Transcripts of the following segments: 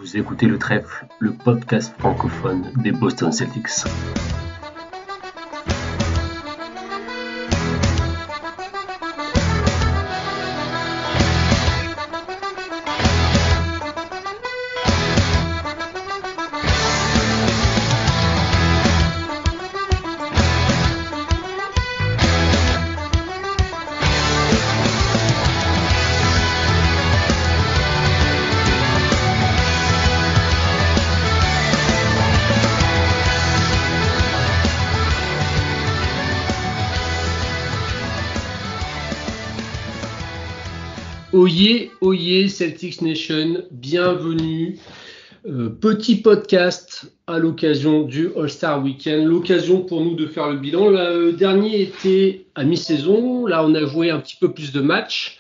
Vous écoutez Le Trèfle, le podcast francophone des Boston Celtics. Oyez Celtics Nation, bienvenue. Petit podcast à l'occasion du All-Star Weekend, l'occasion pour nous de faire le bilan. Le dernier était à mi-saison, là on a joué un petit peu plus de matchs,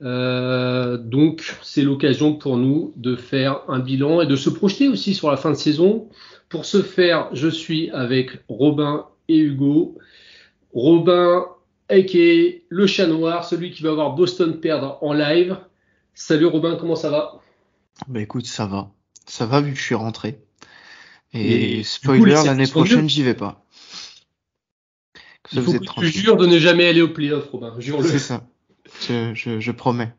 donc c'est l'occasion pour nous de faire un bilan et de se projeter aussi sur la fin de saison. Pour ce faire, je suis avec Robin et Hugo. Robin, a.k.a. le chat noir, celui qui va voir Boston perdre en live. Salut Robin, comment ça va? Bah écoute, ça va vu que je suis rentré. Et Et spoiler, du coup, l'année prochaine, j'y vais pas. Ça, il faut vous que êtes tu tranquille. jures de ne jamais aller au playoff, Robin, jure-le. C'est ça. Je promets.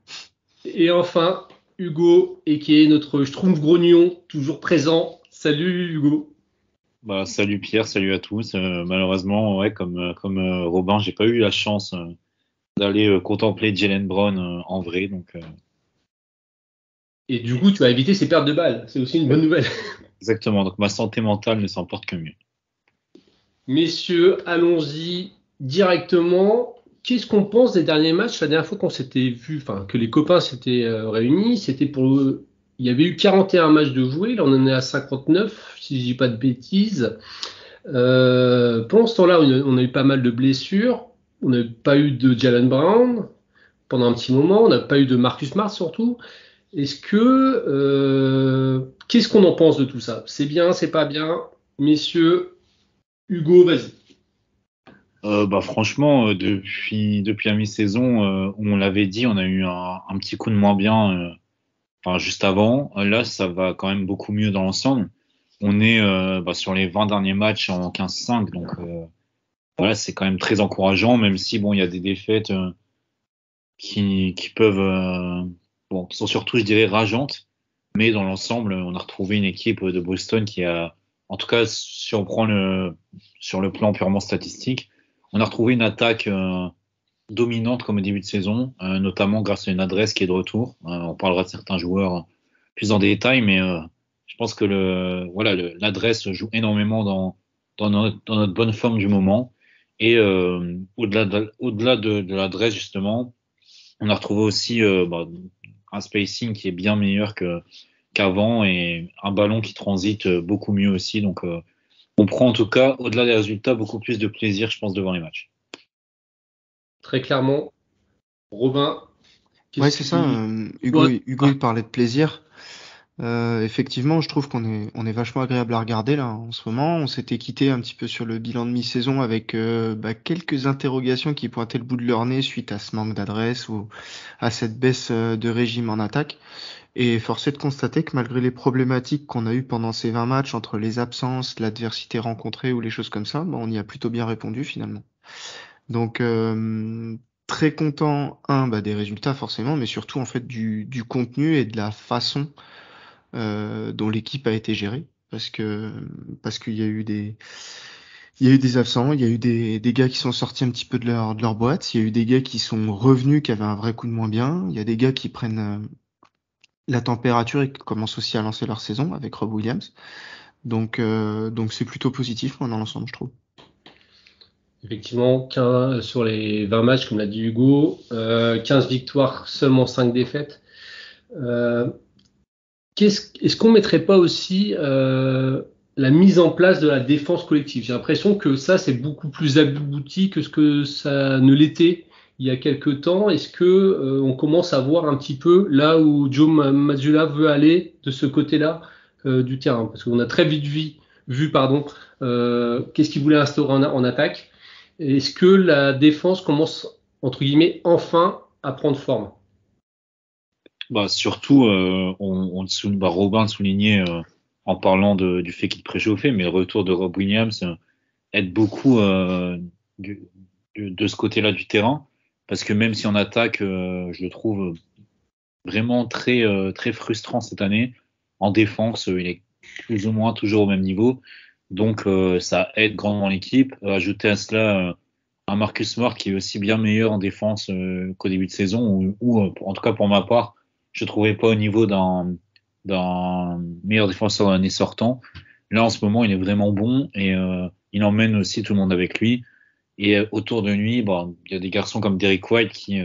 Et enfin, Hugo, a.k.a. notre Schtroumpf grognon, toujours présent. Salut Hugo. Bah, salut Pierre, salut à tous. Malheureusement, ouais, comme Robin, j'ai pas eu la chance d'aller contempler Jaylen Brown en vrai. Donc, Et du coup, tu vas éviter ces pertes de balles. C'est aussi une bonne nouvelle. exactement. Donc, ma santé mentale ne s'en porte que mieux. Messieurs, allons-y directement. Qu'est-ce qu'on pense des derniers matchs? La dernière fois qu'on s'était vu, enfin que les copains s'étaient réunis, c'était il y avait eu 41 matchs de joués, là on en est à 59, si je dis pas de bêtises. Pendant ce temps-là, on a eu pas mal de blessures. On n'a pas eu de Jaylen Brown pendant un petit moment. On n'a pas eu de Marcus Smart surtout. Qu'est-ce qu'on en pense de tout ça? C'est bien, c'est pas bien? Messieurs, Hugo, vas-y. Bah, franchement, depuis la mi-saison, on l'avait dit, on a eu un petit coup de moins bien, enfin juste avant. Là, ça va quand même beaucoup mieux dans l'ensemble. On est sur les 20 derniers matchs en 15-5, donc voilà, c'est quand même très encourageant, même si bon, il y a des défaites qui peuvent qui sont surtout, je dirais, rageantes, mais dans l'ensemble, on a retrouvé une équipe de Boston qui a, en tout cas, si on prend sur le plan purement statistique, on a retrouvé une attaque dominante comme au début de saison, notamment grâce à une adresse qui est de retour. On parlera de certains joueurs plus en détail, mais je pense que l'adresse joue énormément dans notre bonne forme du moment. Et au-delà de l'adresse, justement, on a retrouvé aussi un spacing qui est bien meilleur qu'avant et un ballon qui transite beaucoup mieux aussi. Donc, on prend en tout cas, au-delà des résultats, beaucoup plus de plaisir, je pense, devant les matchs. Très clairement, Robin. Ouais, c'est ça. Hugo, il parlait de plaisir. Effectivement, je trouve qu'on est vachement agréable à regarder là en ce moment. On s'était quitté un petit peu sur le bilan de mi-saison avec quelques interrogations qui pointaient le bout de leur nez suite à ce manque d'adresse ou à cette baisse de régime en attaque. Et force est de constater que malgré les problématiques qu'on a eues pendant ces 20 matchs entre les absences, l'adversité rencontrée ou les choses comme ça, on y a plutôt bien répondu finalement. Donc très content des résultats forcément, mais surtout en fait du contenu et de la façon dont l'équipe a été gérée, parce qu'il y a eu des absents, il y a eu des gars qui sont sortis un petit peu de leur boîte, il y a eu des gars qui sont revenus, qui avaient un vrai coup de moins bien, il y a des gars qui prennent la température et qui commencent aussi à lancer leur saison avec Rob Williams. Donc c'est plutôt positif moi dans l'ensemble, je trouve. Effectivement, sur les 20 matchs, comme l'a dit Hugo, 15 victoires, seulement 5 défaites. Est-ce qu'on ne mettrait pas aussi la mise en place de la défense collective? J'ai l'impression que ça, c'est beaucoup plus abouti que ce que ça ne l'était il y a quelques temps. Est-ce que on commence à voir un petit peu là où Joe Mazzulla veut aller de ce côté-là du terrain? Parce qu'on a très vite vu qu'est-ce qu'il voulait instaurer en attaque. Est-ce que la défense commence, entre guillemets, enfin à prendre forme? Bah surtout, Robin le soulignait en parlant du fait qu'il préchauffait, mais le retour de Rob Williams aide beaucoup de ce côté-là du terrain, parce que même si on attaque, je le trouve vraiment très frustrant cette année. En défense, il est plus ou moins toujours au même niveau, donc ça aide grandement l'équipe. Ajouter à cela un Marcus Smart qui est aussi bien meilleur en défense qu'au début de saison, ou en tout cas pour ma part, je trouvais pas au niveau d'un meilleur défenseur de l'année sortant. Là en ce moment, il est vraiment bon et il emmène aussi tout le monde avec lui. Et autour de lui, bon, il y a des garçons comme Derrick White qui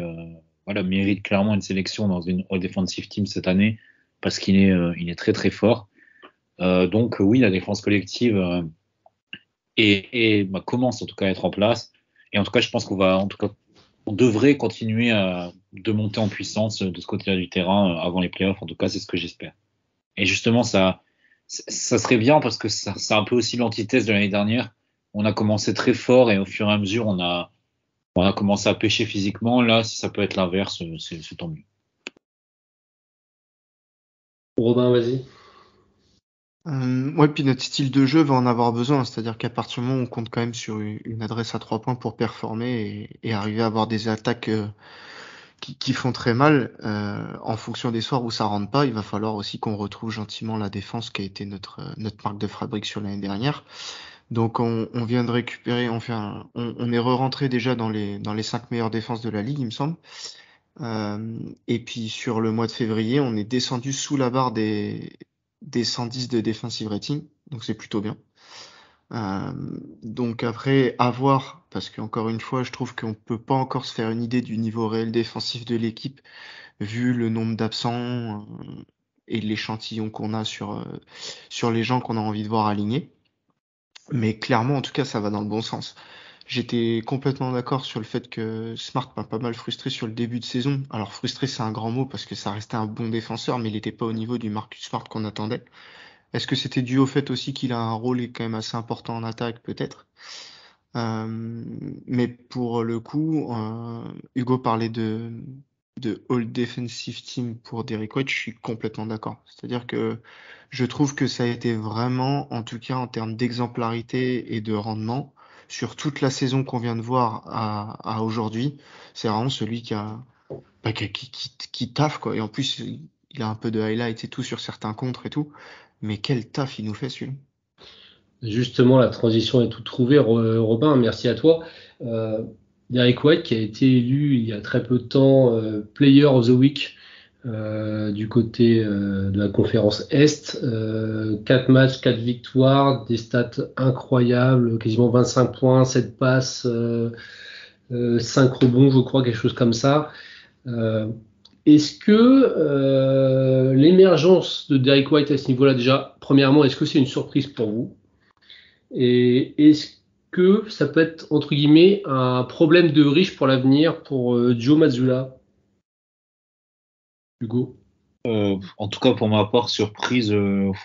méritent clairement une sélection dans une All Defensive Team cette année parce il est très fort. Donc oui, la défense collective commence en tout cas à être en place. Et en tout cas, je pense on devrait continuer de monter en puissance de ce côté-là du terrain avant les playoffs. En tout cas, c'est ce que j'espère. Et justement, ça serait bien parce que c'est un peu aussi l'antithèse de l'année dernière. On a commencé très fort et au fur et à mesure, on a commencé à pêcher physiquement. Là, si ça peut être l'inverse, c'est tant mieux. Robin, vas-y. Ouais, puis notre style de jeu va en avoir besoin, c'est-à-dire qu'à partir du moment où on compte quand même sur une adresse à 3 points pour performer et arriver à avoir des attaques qui font très mal, en fonction des soirs où ça rentre pas, il va falloir aussi qu'on retrouve gentiment la défense qui a été notre marque de fabrique sur l'année dernière. Donc on vient de récupérer, on est re-rentré déjà dans les 5 meilleures défenses de la ligue, il me semble. Et puis sur le mois de février, on est descendu sous la barre des 110 de defensive rating, donc c'est plutôt bien. Donc après, à voir, parce qu'encore une fois, je trouve qu'on peut pas encore se faire une idée du niveau réel défensif de l'équipe, vu le nombre d'absents et l'échantillon qu'on a sur les gens qu'on a envie de voir alignés. Mais clairement, en tout cas, ça va dans le bon sens. J'étais complètement d'accord sur le fait que Smart m'a pas mal frustré sur le début de saison. Alors frustré, c'est un grand mot parce que ça restait un bon défenseur, mais il n'était pas au niveau du Marcus Smart qu'on attendait. Est-ce que c'était dû au fait aussi qu'il a un rôle quand même assez important en attaque, peut-être? Mais pour le coup, Hugo parlait de All Defensive Team pour Derrick White, je suis complètement d'accord. C'est-à-dire que je trouve que ça a été vraiment, en tout cas en termes d'exemplarité et de rendement, sur toute la saison qu'on vient de voir à aujourd'hui, c'est vraiment celui qui taffe, quoi. Et en plus, il a un peu de highlights et tout sur certains contres et tout. Mais quel taf il nous fait, celui-là. Justement, la transition est toute trouvée. Robin, merci à toi. Derrick White, qui a été élu il y a très peu de temps Player of the Week du côté de la conférence Est. 4 matchs, 4 victoires, des stats incroyables, quasiment 25 points, 7 passes, 5 rebonds, je crois, quelque chose comme ça. Est-ce que l'émergence de Derrick White à ce niveau-là, déjà, premièrement, est-ce que c'est une surprise pour vous? Et est-ce que ça peut être, entre guillemets, un problème de riche pour l'avenir pour Joe Mazzulla? Hugo? En tout cas, pour ma part, surprise,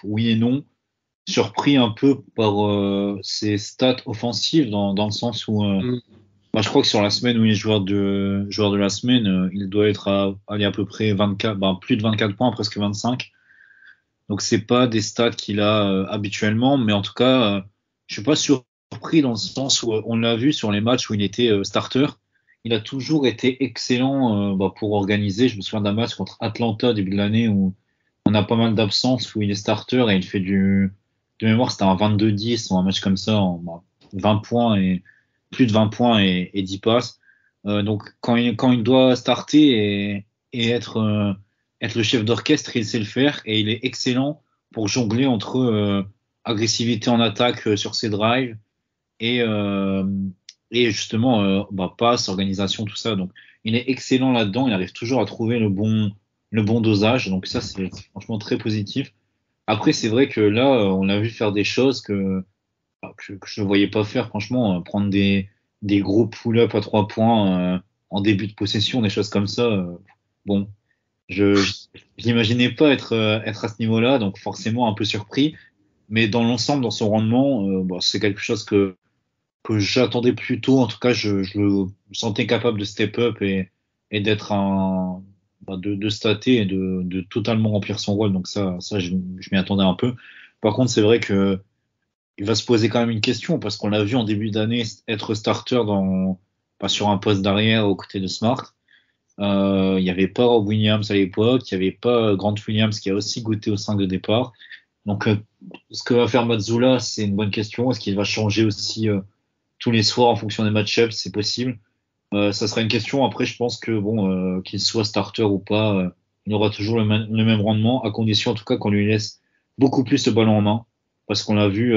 oui et non. Surpris un peu par ses stats offensives dans le sens où je crois que sur la semaine où il est joueur de la semaine, il doit être aller à peu près 24, plus de 24 points, presque 25. Donc c'est pas des stats qu'il a habituellement, mais en tout cas, je suis pas surpris dans le sens où on l'a vu sur les matchs où il était starter. Il a toujours été excellent pour organiser. Je me souviens d'un match contre Atlanta début de l'année où on a pas mal d'absences où il est starter et il fait de mémoire, c'était un 22-10 ou un match comme ça, 20 points et plus de 20 points et 10 passes. Donc quand il doit starter et être le chef d'orchestre, il sait le faire et il est excellent pour jongler entre agressivité en attaque sur ses drives et, euh, et justement passe, organisation, tout ça. Donc il est excellent là-dedans, il arrive toujours à trouver le bon dosage. Donc ça, c'est franchement très positif. Après, c'est vrai que là, on l'a vu faire des choses que je ne voyais pas faire, franchement, prendre des gros pull-up à 3 points en début de possession, des choses comme ça. Bon, je n'imaginais pas être à ce niveau-là, donc forcément un peu surpris. Mais dans l'ensemble, dans son rendement, c'est quelque chose que j'attendais plus tôt. En tout cas, je le sentais capable de step up et d'être de stater et de totalement remplir son rôle. Donc ça je m'y attendais un peu. Par contre, c'est vrai que il va se poser quand même une question parce qu'on l'a vu en début d'année être starter pas sur un poste d'arrière aux côtés de Smart. Il n'y avait pas Rob Williams à l'époque, il n'y avait pas Grant Williams qui a aussi goûté au 5 de départ. Donc, ce que va faire Mazzulla, c'est une bonne question. Est-ce qu'il va changer aussi tous les soirs en fonction des match-ups? C'est possible. Ça sera une question. Après, je pense que bon, qu'il soit starter ou pas, il aura toujours le même rendement, à condition en tout cas qu'on lui laisse beaucoup plus le ballon en main. Parce qu'on l'a vu,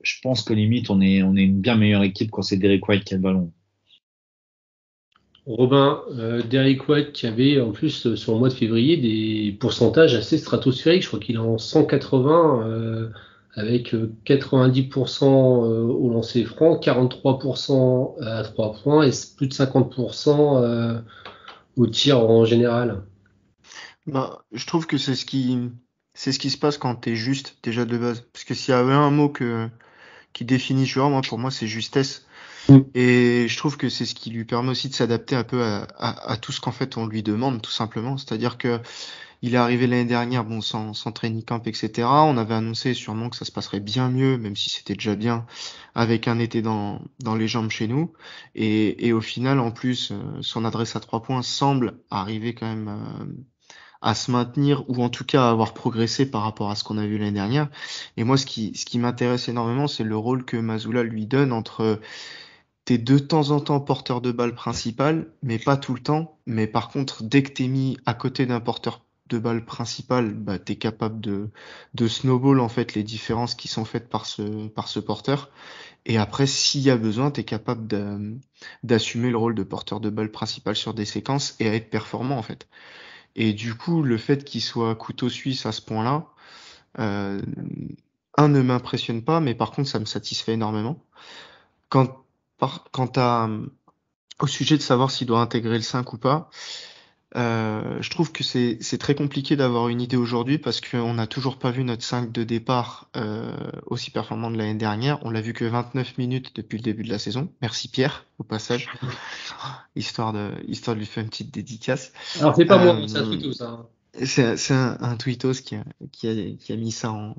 je pense que limite, on est une bien meilleure équipe quand c'est Derek White qui a le ballon. Robin, Derrick White qui avait en plus sur le mois de février des pourcentages assez stratosphériques. Je crois qu'il est en 180 avec 90% au lancer franc, 43% à 3 points et plus de 50% au tir en général. Bah, je trouve que c'est ce qui se passe quand t'es juste déjà de base. Parce que s'il y avait un mot qui définit ce joueur, pour moi, c'est justesse. Et je trouve que c'est ce qui lui permet aussi de s'adapter un peu à tout ce qu'en fait on lui demande, tout simplement. C'est-à-dire que il est arrivé l'année dernière, bon, sans training camp, etc. On avait annoncé sûrement que ça se passerait bien mieux, même si c'était déjà bien, avec un été dans les jambes chez nous. Et au final, en plus, son adresse à 3 points semble arriver quand même à se maintenir, ou en tout cas à avoir progressé par rapport à ce qu'on a vu l'année dernière. Et moi, ce qui m'intéresse énormément, c'est le rôle que Mazzulla lui donne entre t'es de temps en temps porteur de balle principal, mais pas tout le temps. Mais par contre, dès que t'es mis à côté d'un porteur de balle principal, bah, t'es capable de snowball, en fait, les différences qui sont faites par ce porteur. Et après, s'il y a besoin, t'es capable d'assumer le rôle de porteur de balle principal sur des séquences et à être performant, en fait. Et du coup, le fait qu'il soit couteau suisse à ce point-là, euh, ne m'impressionne pas, mais par contre, ça me satisfait énormément. Quant, au sujet de savoir s'il doit intégrer le 5 ou pas, je trouve que c'est très compliqué d'avoir une idée aujourd'hui parce qu'on n'a toujours pas vu notre 5 de départ aussi performant de l'année dernière. On l'a vu que 29 minutes depuis le début de la saison. Merci Pierre, au passage, histoire de lui faire une petite dédicace. Alors c'est pas moi, c'est un tweetos ça. C'est un tweetos qui a mis ça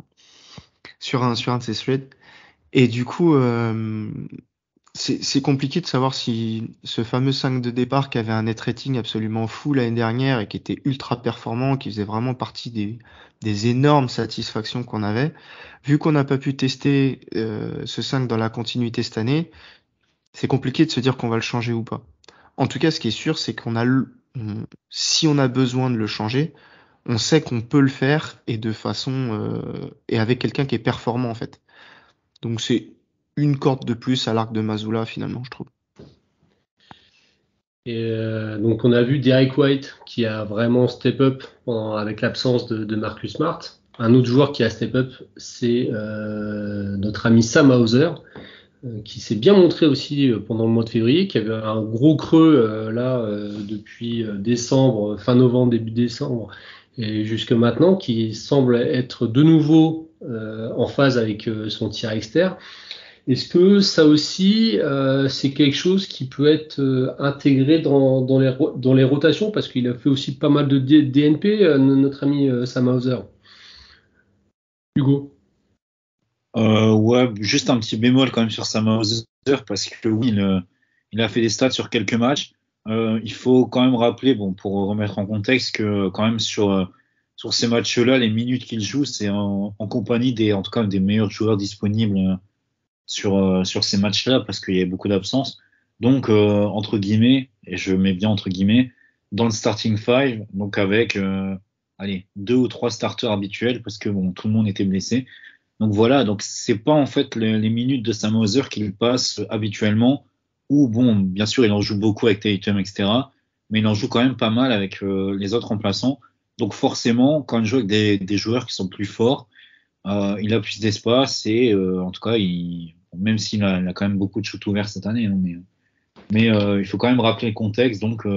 sur un de ses threads. Et du coup, c'est compliqué de savoir si ce fameux 5 de départ qui avait un net rating absolument fou l'année dernière et qui était ultra performant, qui faisait vraiment partie des énormes satisfactions qu'on avait, vu qu'on n'a pas pu tester ce 5 dans la continuité cette année, c'est compliqué de se dire qu'on va le changer ou pas. En tout cas, ce qui est sûr, c'est si on a besoin de le changer, on sait qu'on peut le faire et de façon et avec quelqu'un qui est performant en fait. Donc c'est une corde de plus à l'arc de Mazzulla finalement, je trouve. Et donc on a vu Derrick White qui a vraiment step up avec l'absence de Marcus Smart. Un autre joueur qui a step up, c'est notre ami Sam Hauser, qui s'est bien montré aussi pendant le mois de février, qui avait un gros creux depuis décembre, fin novembre, début décembre, et jusque maintenant, qui semble être de nouveau en phase avec son tir externe. Est-ce que ça aussi, c'est quelque chose qui peut être intégré dans les rotations? Parce qu'il a fait aussi pas mal de DNP, notre ami Sam Hauser. Hugo. Ouais, juste un petit bémol quand même sur Sam Hauser, parce que oui, il a fait des stats sur quelques matchs. Il faut quand même rappeler, bon, pour remettre en contexte, que quand même sur ces matchs-là, les minutes qu'il joue, c'est en compagnie en tout cas, des meilleurs joueurs disponibles sur ces matchs-là, parce qu'il y a beaucoup d'absences. Donc, entre guillemets, et je mets bien entre guillemets, dans le starting five, donc avec, allez, 2 ou 3 starters habituels, parce que bon, tout le monde était blessé. Donc voilà, donc c'est pas en fait les minutes de Sam Hauser qu'il passe habituellement, ou bon, bien sûr, il en joue beaucoup avec Tatum, etc., mais il en joue quand même pas mal avec les autres remplaçants. Donc forcément, quand il joue avec des joueurs qui sont plus forts, il a plus d'espace et en tout cas, même s'il a quand même beaucoup de shoots ouverts cette année, hein, mais il faut quand même rappeler le contexte. Donc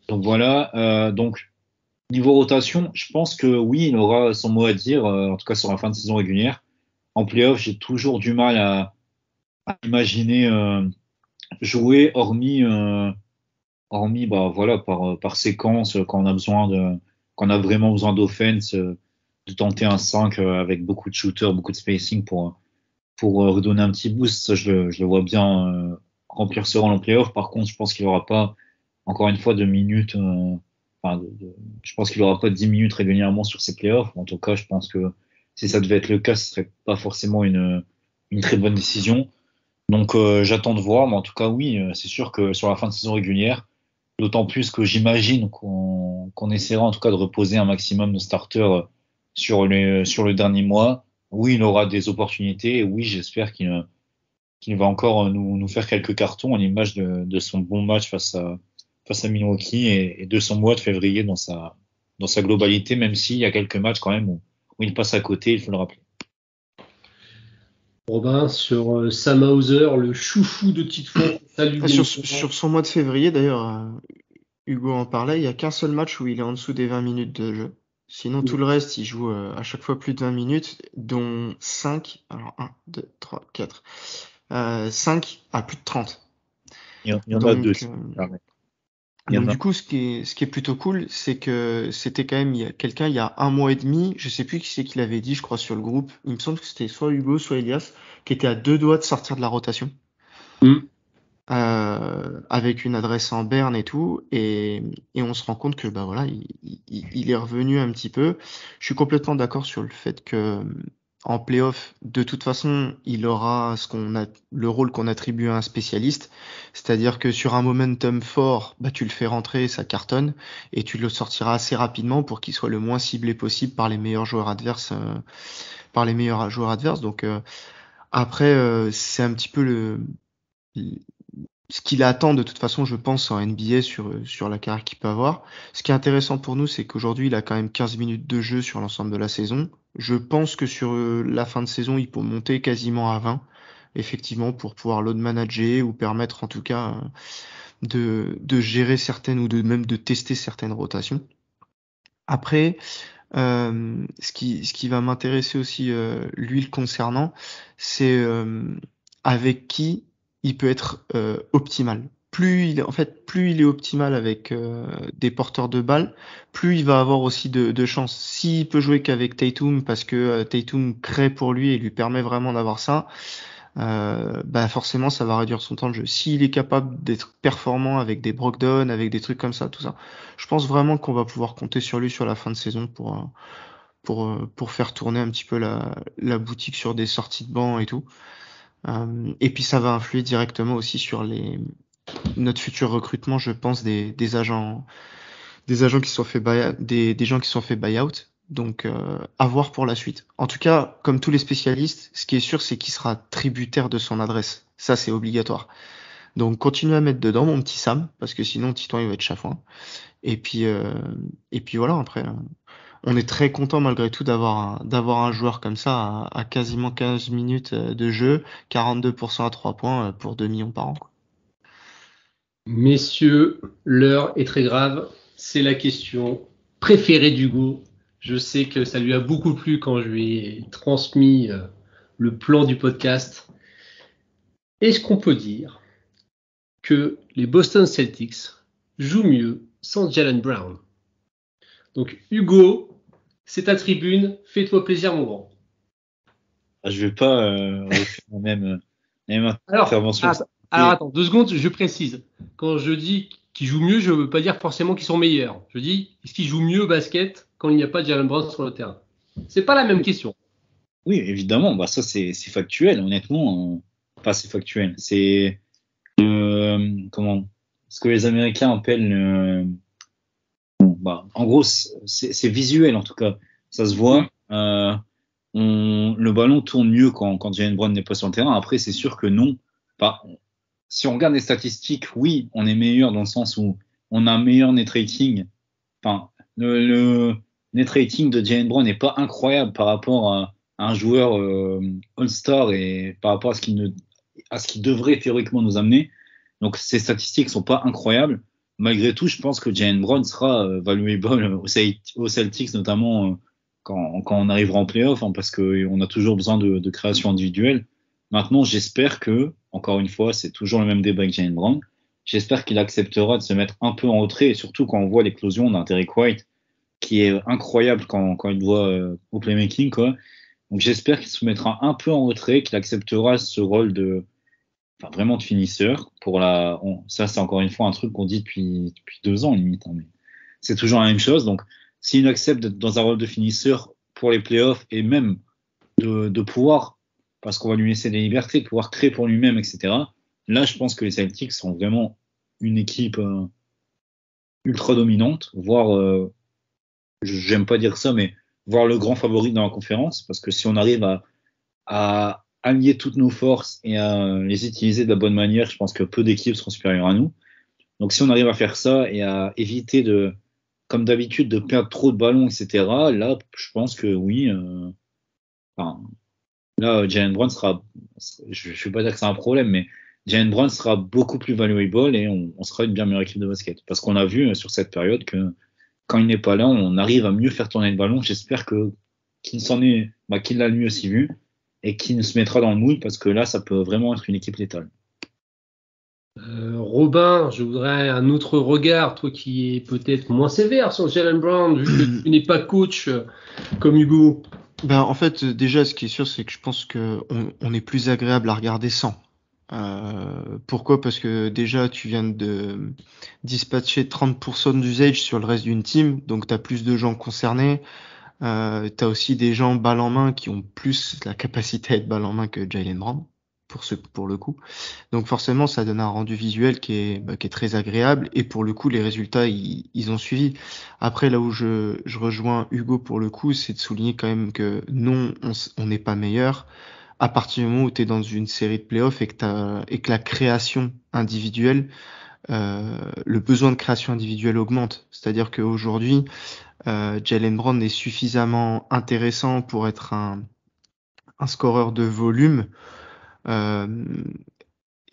voilà, donc niveau rotation, je pense que oui, il aura son mot à dire, en tout cas sur la fin de saison régulière. En playoff, j'ai toujours du mal à imaginer jouer hormis hormis voilà par séquence quand on a vraiment besoin d'offense, de tenter un 5 avec beaucoup de shooters, beaucoup de spacing pour redonner un petit boost. Ça, je le vois bien remplir ce rôle en playoff. Par contre, je pense qu'il aura pas encore une fois de minutes. Je pense qu'il aura pas 10 minutes régulièrement sur ses playoffs. En tout cas, je pense que si ça devait être le cas, ce serait pas forcément une très bonne décision. Donc j'attends de voir, mais en tout cas oui, c'est sûr que sur la fin de saison régulière, d'autant plus que j'imagine qu'on essaiera en tout cas de reposer un maximum de starters sur le dernier mois. Oui, il aura des opportunités. Et oui, j'espère qu'il va encore nous faire quelques cartons à l'image de son bon match face à Milwaukee et de son mois de février dans sa globalité, même s'il y a quelques matchs quand même où il passe à côté, il faut le rappeler. Robin, sur Sam Hauser, le chouchou de Tite-Fond. Sur son mois de février, d'ailleurs, Hugo en parlait, il n'y a qu'un seul match où il est en dessous des 20 minutes de jeu. Sinon, tout le reste, il joue à chaque fois plus de 20 minutes, dont 5, alors 1, 2, 3, 4, 5 à plus de 30. Il y en a deux. Donc du coup, ce qui est plutôt cool, c'est que c'était quand même il y a un mois et demi, je sais plus qui c'est qui l'avait dit, je crois sur le groupe. Il me semble que c'était soit Hugo, soit Elias, qui était à 2 doigts de sortir de la rotation, avec une adresse en berne et tout, et on se rend compte que voilà, il est revenu un petit peu. Je suis complètement d'accord sur le fait que en playoff, de toute façon, il aura le rôle qu'on attribue à un spécialiste. C'est-à-dire que sur un momentum fort, tu le fais rentrer, ça cartonne, et tu le sortiras assez rapidement pour qu'il soit le moins ciblé possible par les meilleurs joueurs adverses, Donc, après, c'est un petit peu ce qu'il attend de toute façon, je pense, en NBA sur la carrière qu'il peut avoir. Ce qui est intéressant pour nous, c'est qu'aujourd'hui, il a quand même 15 minutes de jeu sur l'ensemble de la saison. Je pense que sur la fin de saison, il peut monter quasiment à 20, effectivement, pour pouvoir load manager ou permettre en tout cas de gérer certaines ou même de tester certaines rotations. Après, ce qui va m'intéresser aussi, lui le concernant, c'est avec qui il peut être optimal. Plus il est optimal avec des porteurs de balles, plus il va avoir aussi de chances. S'il peut jouer qu'avec Tatum parce que Tatum crée pour lui et lui permet vraiment d'avoir ça, forcément ça va réduire son temps de jeu. S'il est capable d'être performant avec des Brogdon, avec des trucs comme ça, tout ça, je pense vraiment qu'on va pouvoir compter sur lui sur la fin de saison pour faire tourner un petit peu la boutique sur des sorties de banc et tout. Et puis ça va influer directement aussi sur notre futur recrutement, je pense, des agents qui se sont fait des gens qui se sont fait buy-out. Donc à voir pour la suite. En tout cas, comme tous les spécialistes, ce qui est sûr, c'est qu'il sera tributaire de son adresse. Ça, c'est obligatoire. Donc continue à mettre dedans, mon petit Sam, parce que sinon Titan il va être chafouin. Et puis voilà, après. On est très content malgré tout d'avoir un joueur comme ça à quasiment 15 minutes de jeu, 42% à 3 points pour 2 millions par an. Messieurs, l'heure est très grave. C'est la question préférée d'Hugo. Je sais que ça lui a beaucoup plu quand je lui ai transmis le plan du podcast. Est-ce qu'on peut dire que les Boston Celtics jouent mieux sans Jaylen Brown? Donc Hugo, c'est ta tribune, fais-toi plaisir mon grand. Je vais pas refaire la même intervention. Alors attends, 2 secondes, je précise. Quand je dis qu'ils jouent mieux, je ne veux pas dire forcément qu'ils sont meilleurs. Je dis, est-ce qu'ils jouent mieux au basket quand il n'y a pas de Jaylen Brown sur le terrain? C'est pas la même question. Oui, évidemment, ça c'est factuel, honnêtement. Enfin, c'est factuel. C'est ce que les Américains appellent en gros, c'est visuel en tout cas. Ça se voit. Le ballon tourne mieux quand Jaylen Brown n'est pas sur le terrain. Après, c'est sûr que non. Si on regarde les statistiques, oui, on est meilleur dans le sens où on a un meilleur net rating. Enfin, le net rating de Jaylen Brown n'est pas incroyable par rapport à un joueur All-Star et par rapport à ce qu'il devrait théoriquement nous amener. Donc, ces statistiques sont pas incroyables. Malgré tout, je pense que Jaylen Brown sera valuable aux Celtics, notamment quand on arrivera en playoff, parce qu'on a toujours besoin de création individuelle. Maintenant, j'espère que, encore une fois, c'est toujours le même débat avec Jaylen Brown, j'espère qu'il acceptera de se mettre un peu en retrait, et surtout quand on voit l'éclosion d'un Derrick White, qui est incroyable quand il doit au playmaking, quoi. Donc j'espère qu'il se mettra un peu en retrait, qu'il acceptera ce rôle vraiment de finisseur. Ça, c'est encore une fois un truc qu'on dit depuis 2 ans limite, hein, mais c'est toujours la même chose. Donc s'il accepte d'être dans un rôle de finisseur pour les playoffs et même de pouvoir, parce qu'on va lui laisser des libertés, de pouvoir créer pour lui-même, etc. Là, je pense que les Celtics sont vraiment une équipe ultra dominante, voire j'aime pas dire ça, mais voir le grand favori dans la conférence, parce que si on arrive à allier toutes nos forces et à les utiliser de la bonne manière, je pense que peu d'équipes seront supérieures à nous. Donc si on arrive à faire ça et à éviter comme d'habitude, de perdre trop de ballons, etc., là, je pense que oui. Là, Jaylen Brown je ne vais pas dire que c'est un problème, mais Jaylen Brown sera beaucoup plus valuable et on sera une bien meilleure équipe de basket. Parce qu'on a vu sur cette période que quand il n'est pas là, on arrive à mieux faire tourner le ballon. J'espère qu'il l'a lui aussi vu et qu'il se mettra dans le moule parce que là, ça peut vraiment être une équipe létale. Robin, je voudrais un autre regard, toi qui es peut-être moins sévère sur Jaylen Brown, vu que tu n'es pas coach comme Hugo. En fait, déjà, ce qui est sûr, c'est que je pense qu'on est plus agréable à regarder sans. Pourquoi? Parce que déjà, tu viens de dispatcher 30% d'usage sur le reste d'une team, donc tu as plus de gens concernés. Tu as aussi des gens balle en main qui ont plus la capacité à être balle en main que Jaylen Brown, pour le coup. Donc forcément, ça donne un rendu visuel qui est très agréable, et pour le coup, les résultats, ils ont suivi. Après, là où je rejoins Hugo pour le coup, c'est de souligner quand même que non, on n'est pas meilleur à partir du moment où tu es dans une série de playoffs et que la création individuelle, le besoin de création individuelle augmente. C'est-à-dire qu'aujourd'hui, Jaylen Brown est suffisamment intéressant pour être un scoreur de volume.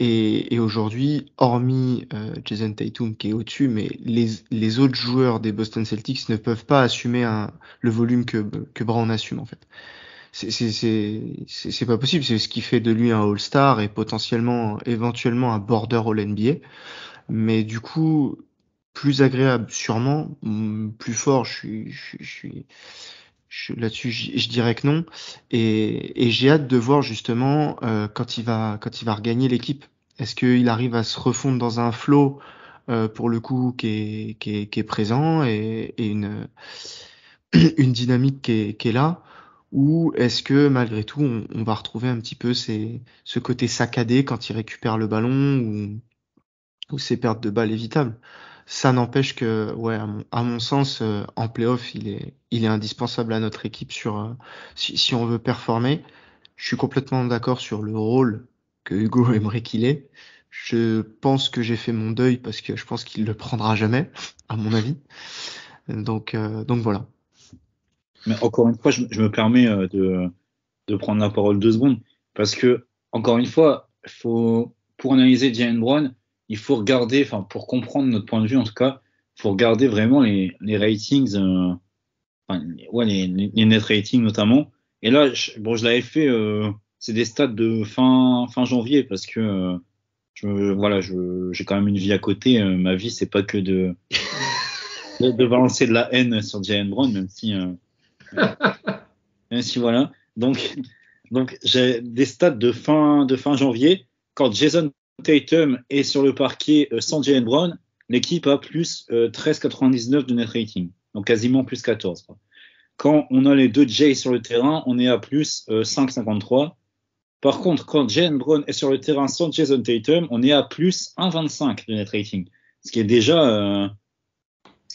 Et aujourd'hui, hormis Jason Tatum qui est au-dessus, mais les autres joueurs des Boston Celtics ne peuvent pas assumer le volume que Brown assume en fait. C'est pas possible. C'est ce qui fait de lui un All-Star et potentiellement, éventuellement un border All-NBA. Mais du coup, plus agréable sûrement, plus fort. Là-dessus, je dirais que non. Et j'ai hâte de voir justement quand il va regagner l'équipe. Est-ce qu'il arrive à se refondre dans un flow pour le coup qui est présent et une dynamique qui est là, ou est-ce que malgré tout on va retrouver un petit peu ce côté saccadé quand il récupère le ballon ou ces pertes de balles évitables? Ça n'empêche que, ouais, à mon sens, en playoff, il est indispensable à notre équipe si on veut performer. Je suis complètement d'accord sur le rôle que Hugo aimerait qu'il ait. Je pense que j'ai fait mon deuil parce que je pense qu'il le prendra jamais, à mon avis. Donc voilà. Mais encore une fois, je me permets de prendre la parole 2 secondes parce que, encore une fois, pour analyser Jaylen Brown, il faut regarder, pour comprendre notre point de vue en tout cas, il faut regarder vraiment les ratings, les net ratings notamment. Et là, je l'avais fait, c'est des stats de fin janvier parce que j'ai quand même une vie à côté. Ma vie, c'est pas que de balancer de la haine sur Jaylen Brown, même si voilà. Donc j'ai des stats de fin janvier. Quand Jason Tatum est sur le parquet sans Jaylen Brown, l'équipe a plus 13,99 de net rating, donc quasiment plus 14. Quand on a les deux Jay sur le terrain, on est à plus 5,53. Par contre, quand Jaylen Brown est sur le terrain sans Jason Tatum, on est à plus 1,25 de net rating, ce qui est déjà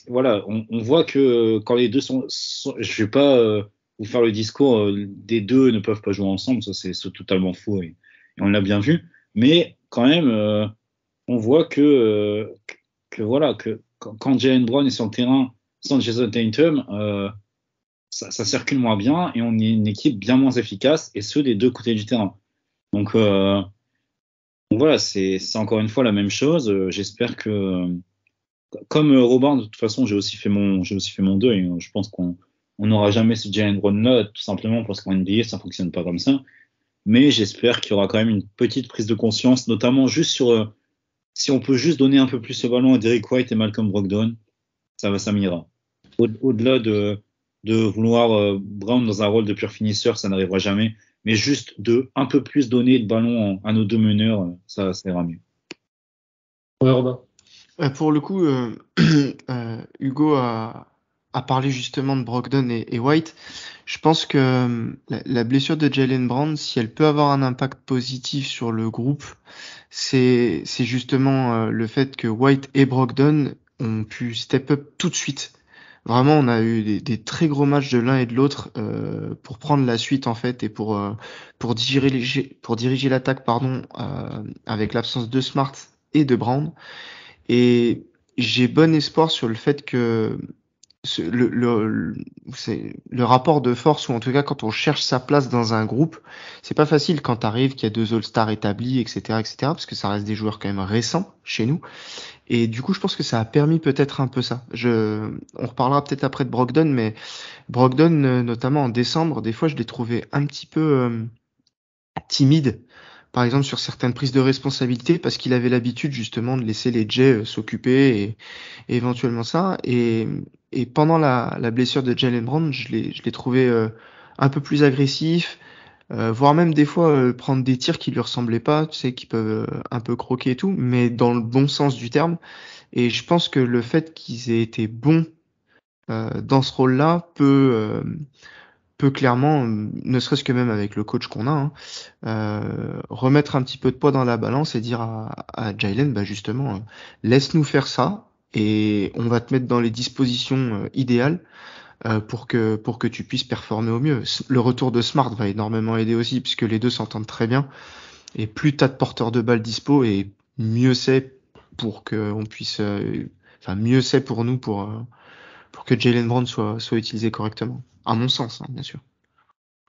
voilà, on voit que quand les deux je vais pas vous faire le discours des deux ne peuvent pas jouer ensemble, ça c'est totalement faux et on l'a bien vu, mais quand même on voit que voilà que quand Jaylen Brown est sur le terrain sans Jason Tatum, ça circule moins bien et on est une équipe bien moins efficace, et ce des deux côtés du terrain. Donc voilà, c'est encore une fois la même chose. J'espère que comme Robin, de toute façon, j'ai aussi fait mon deuil. Je pense qu'on n'aura jamais ce Jaylen Brown là, tout simplement parce qu'en NBA, ça fonctionne pas comme ça. Mais j'espère qu'il y aura quand même une petite prise de conscience, notamment juste sur si on peut juste donner un peu plus le ballon à Derrick White et Malcolm Brogdon, ça m'ira. Au-delà de vouloir Brown dans un rôle de pur finisseur, ça n'arrivera jamais. Mais juste de un peu plus donner de ballon à nos deux meneurs, ça ira mieux. Ouais, Robin. Pour le coup, Hugo a parlé justement de Brogdon et White. Je pense que la blessure de Jaylen Brown, si elle peut avoir un impact positif sur le groupe, c'est justement le fait que White et Brogdon ont pu step up tout de suite. Vraiment, on a eu des très gros matchs de l'un et de l'autre pour prendre la suite en fait et pour diriger l'attaque avec l'absence de Smart et de Brown. Et j'ai bon espoir sur le fait que le rapport de force, ou en tout cas quand on cherche sa place dans un groupe, c'est pas facile quand t'arrives, qu'il y a 2 All-Stars établis, etc., parce que ça reste des joueurs quand même récents chez nous. Et du coup, je pense que ça a permis peut-être un peu ça. On reparlera peut-être après de Brogdon, mais Brogdon, notamment en décembre, des fois, je l'ai trouvé un petit peu timide, par exemple sur certaines prises de responsabilité, parce qu'il avait l'habitude justement de laisser les Jays s'occuper et éventuellement ça. Et pendant la blessure de Jaylen Brown, je l'ai trouvé un peu plus agressif, voire même des fois prendre des tirs qui lui ressemblaient pas, tu sais, qui peuvent un peu croquer et tout, mais dans le bon sens du terme. Et je pense que le fait qu'ils aient été bons dans ce rôle-là peut clairement, ne serait-ce que même avec le coach qu'on a, remettre un petit peu de poids dans la balance et dire à Jaylen, bah justement, laisse-nous faire ça et on va te mettre dans les dispositions idéales pour que tu puisses performer au mieux. Le retour de Smart va énormément aider aussi puisque les deux s'entendent très bien et plus t'as de porteurs de balles dispo et mieux c'est pour que on puisse, mieux c'est pour nous pour que Jaylen Brown soit utilisé correctement, à mon sens, bien sûr.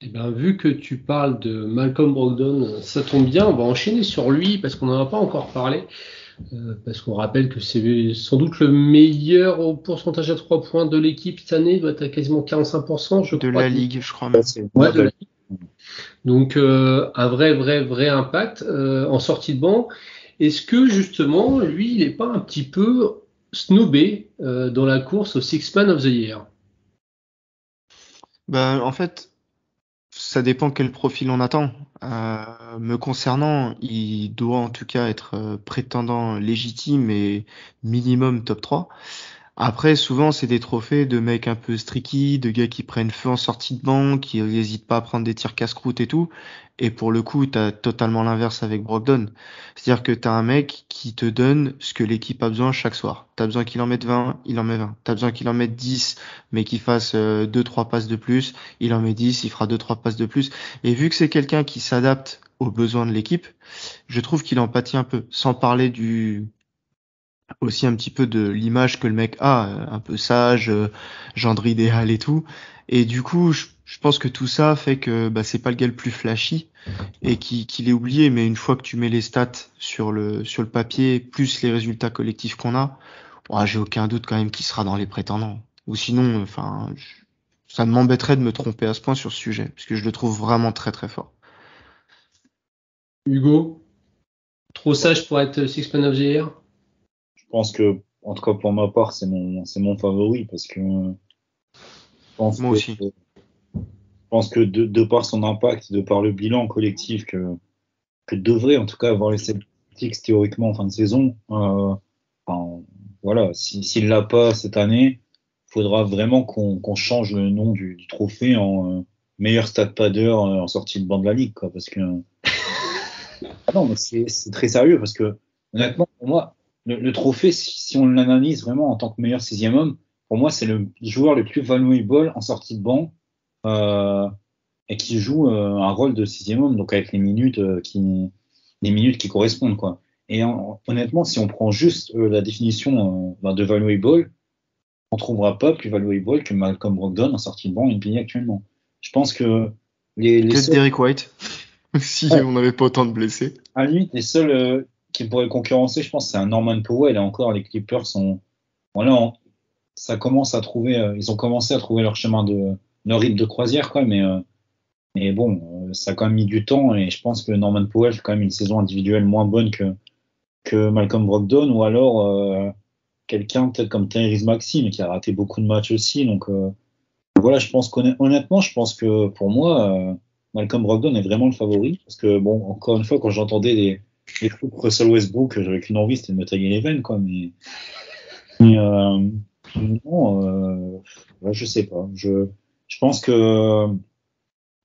Eh ben, vu que tu parles de Malcolm Brogdon, ça tombe bien, on va enchaîner sur lui parce qu'on n'en a pas encore parlé. Parce qu'on rappelle que c'est sans doute le meilleur au pourcentage à 3 points de l'équipe cette année, il doit être à quasiment 45%, je de crois. la ligue, je crois même. Ouais, de la ligue. Donc un vrai impact en sortie de banc. Est-ce que justement, lui, il n'est pas un petit peu snobé dans la course au Six Man of the Year? Ben, en fait, ça dépend quel profil on attend. Me concernant, il doit en tout cas être prétendant légitime et minimum top 3. Après, souvent, c'est des trophées de mecs un peu streaky, de gars qui prennent feu en sortie de banc, qui n'hésitent pas à prendre des tirs casse-croûte et tout. Et pour le coup, t'as totalement l'inverse avec Brogdon. C'est-à-dire que t'as un mec qui te donne ce que l'équipe a besoin chaque soir. T'as besoin qu'il en mette 20, il en met 20. T'as besoin qu'il en mette 10, mais qu'il fasse 2-3 passes de plus. Il en met 10, il fera 2-3 passes de plus. Et vu que c'est quelqu'un qui s'adapte aux besoins de l'équipe, je trouve qu'il en pâtit un peu. Sans parler aussi un petit peu de l'image que le mec a, un peu sage, gendre idéal et tout. Et du coup, je pense que tout ça fait que bah, c'est pas le gars le plus flashy et qu'il est oublié. Mais une fois que tu mets les stats sur le papier, plus les résultats collectifs qu'on a, j'ai aucun doute quand même qu'il sera dans les prétendants. Ou sinon, ça m'embêterait de me tromper à ce point sur ce sujet, parce que je le trouve vraiment très très fort. Hugo, trop sage pour être Six Man of the Year? Je pense que, en tout cas pour ma part, c'est mon favori parce que Moi aussi. Je pense que de par son impact, de par le bilan collectif que devrait en tout cas avoir les Celtics théoriquement en fin de saison, voilà, s'il l'a pas cette année, il faudra vraiment qu'on change le nom du trophée en meilleur stat padder en sortie de banc de la ligue, quoi, parce que non, mais c'est très sérieux parce que honnêtement, pour moi, le trophée, si on l'analyse vraiment en tant que meilleur sixième homme, pour moi, c'est le joueur le plus valuable en sortie de banc et qui joue un rôle de sixième homme, donc avec les minutes qui correspondent, quoi. Et honnêtement, si on prend juste la définition de valuable, on trouvera pas plus valuable que Malcolm Brogdon en sortie de banc NBA actuellement. Je pense que les Peut-être seuls, Derrick White, si ouais, on n'avait pas autant de blessés. à la limite, les seuls qui pourraient concurrencer, je pense, c'est un Norman Powell. Et encore, les Clippers sont, voilà, ça commence à trouver, ils ont commencé à trouver leur rythme de croisière, quoi. Mais bon, ça a quand même mis du temps. Et je pense que Norman Powell fait quand même une saison individuelle moins bonne que que Malcolm Brogdon, ou alors quelqu'un peut-être comme Tyrese Maxey, mais qui a raté beaucoup de matchs aussi. Donc voilà, je pense honnêtement, je pense que pour moi, Malcolm Brogdon est vraiment le favori. Parce que bon, encore une fois, quand j'entendais les trucs Russell Westbrook, j'avais qu'une envie, c'était de me tailler les veines, quoi. Mais non, ouais, je sais pas. Je pense que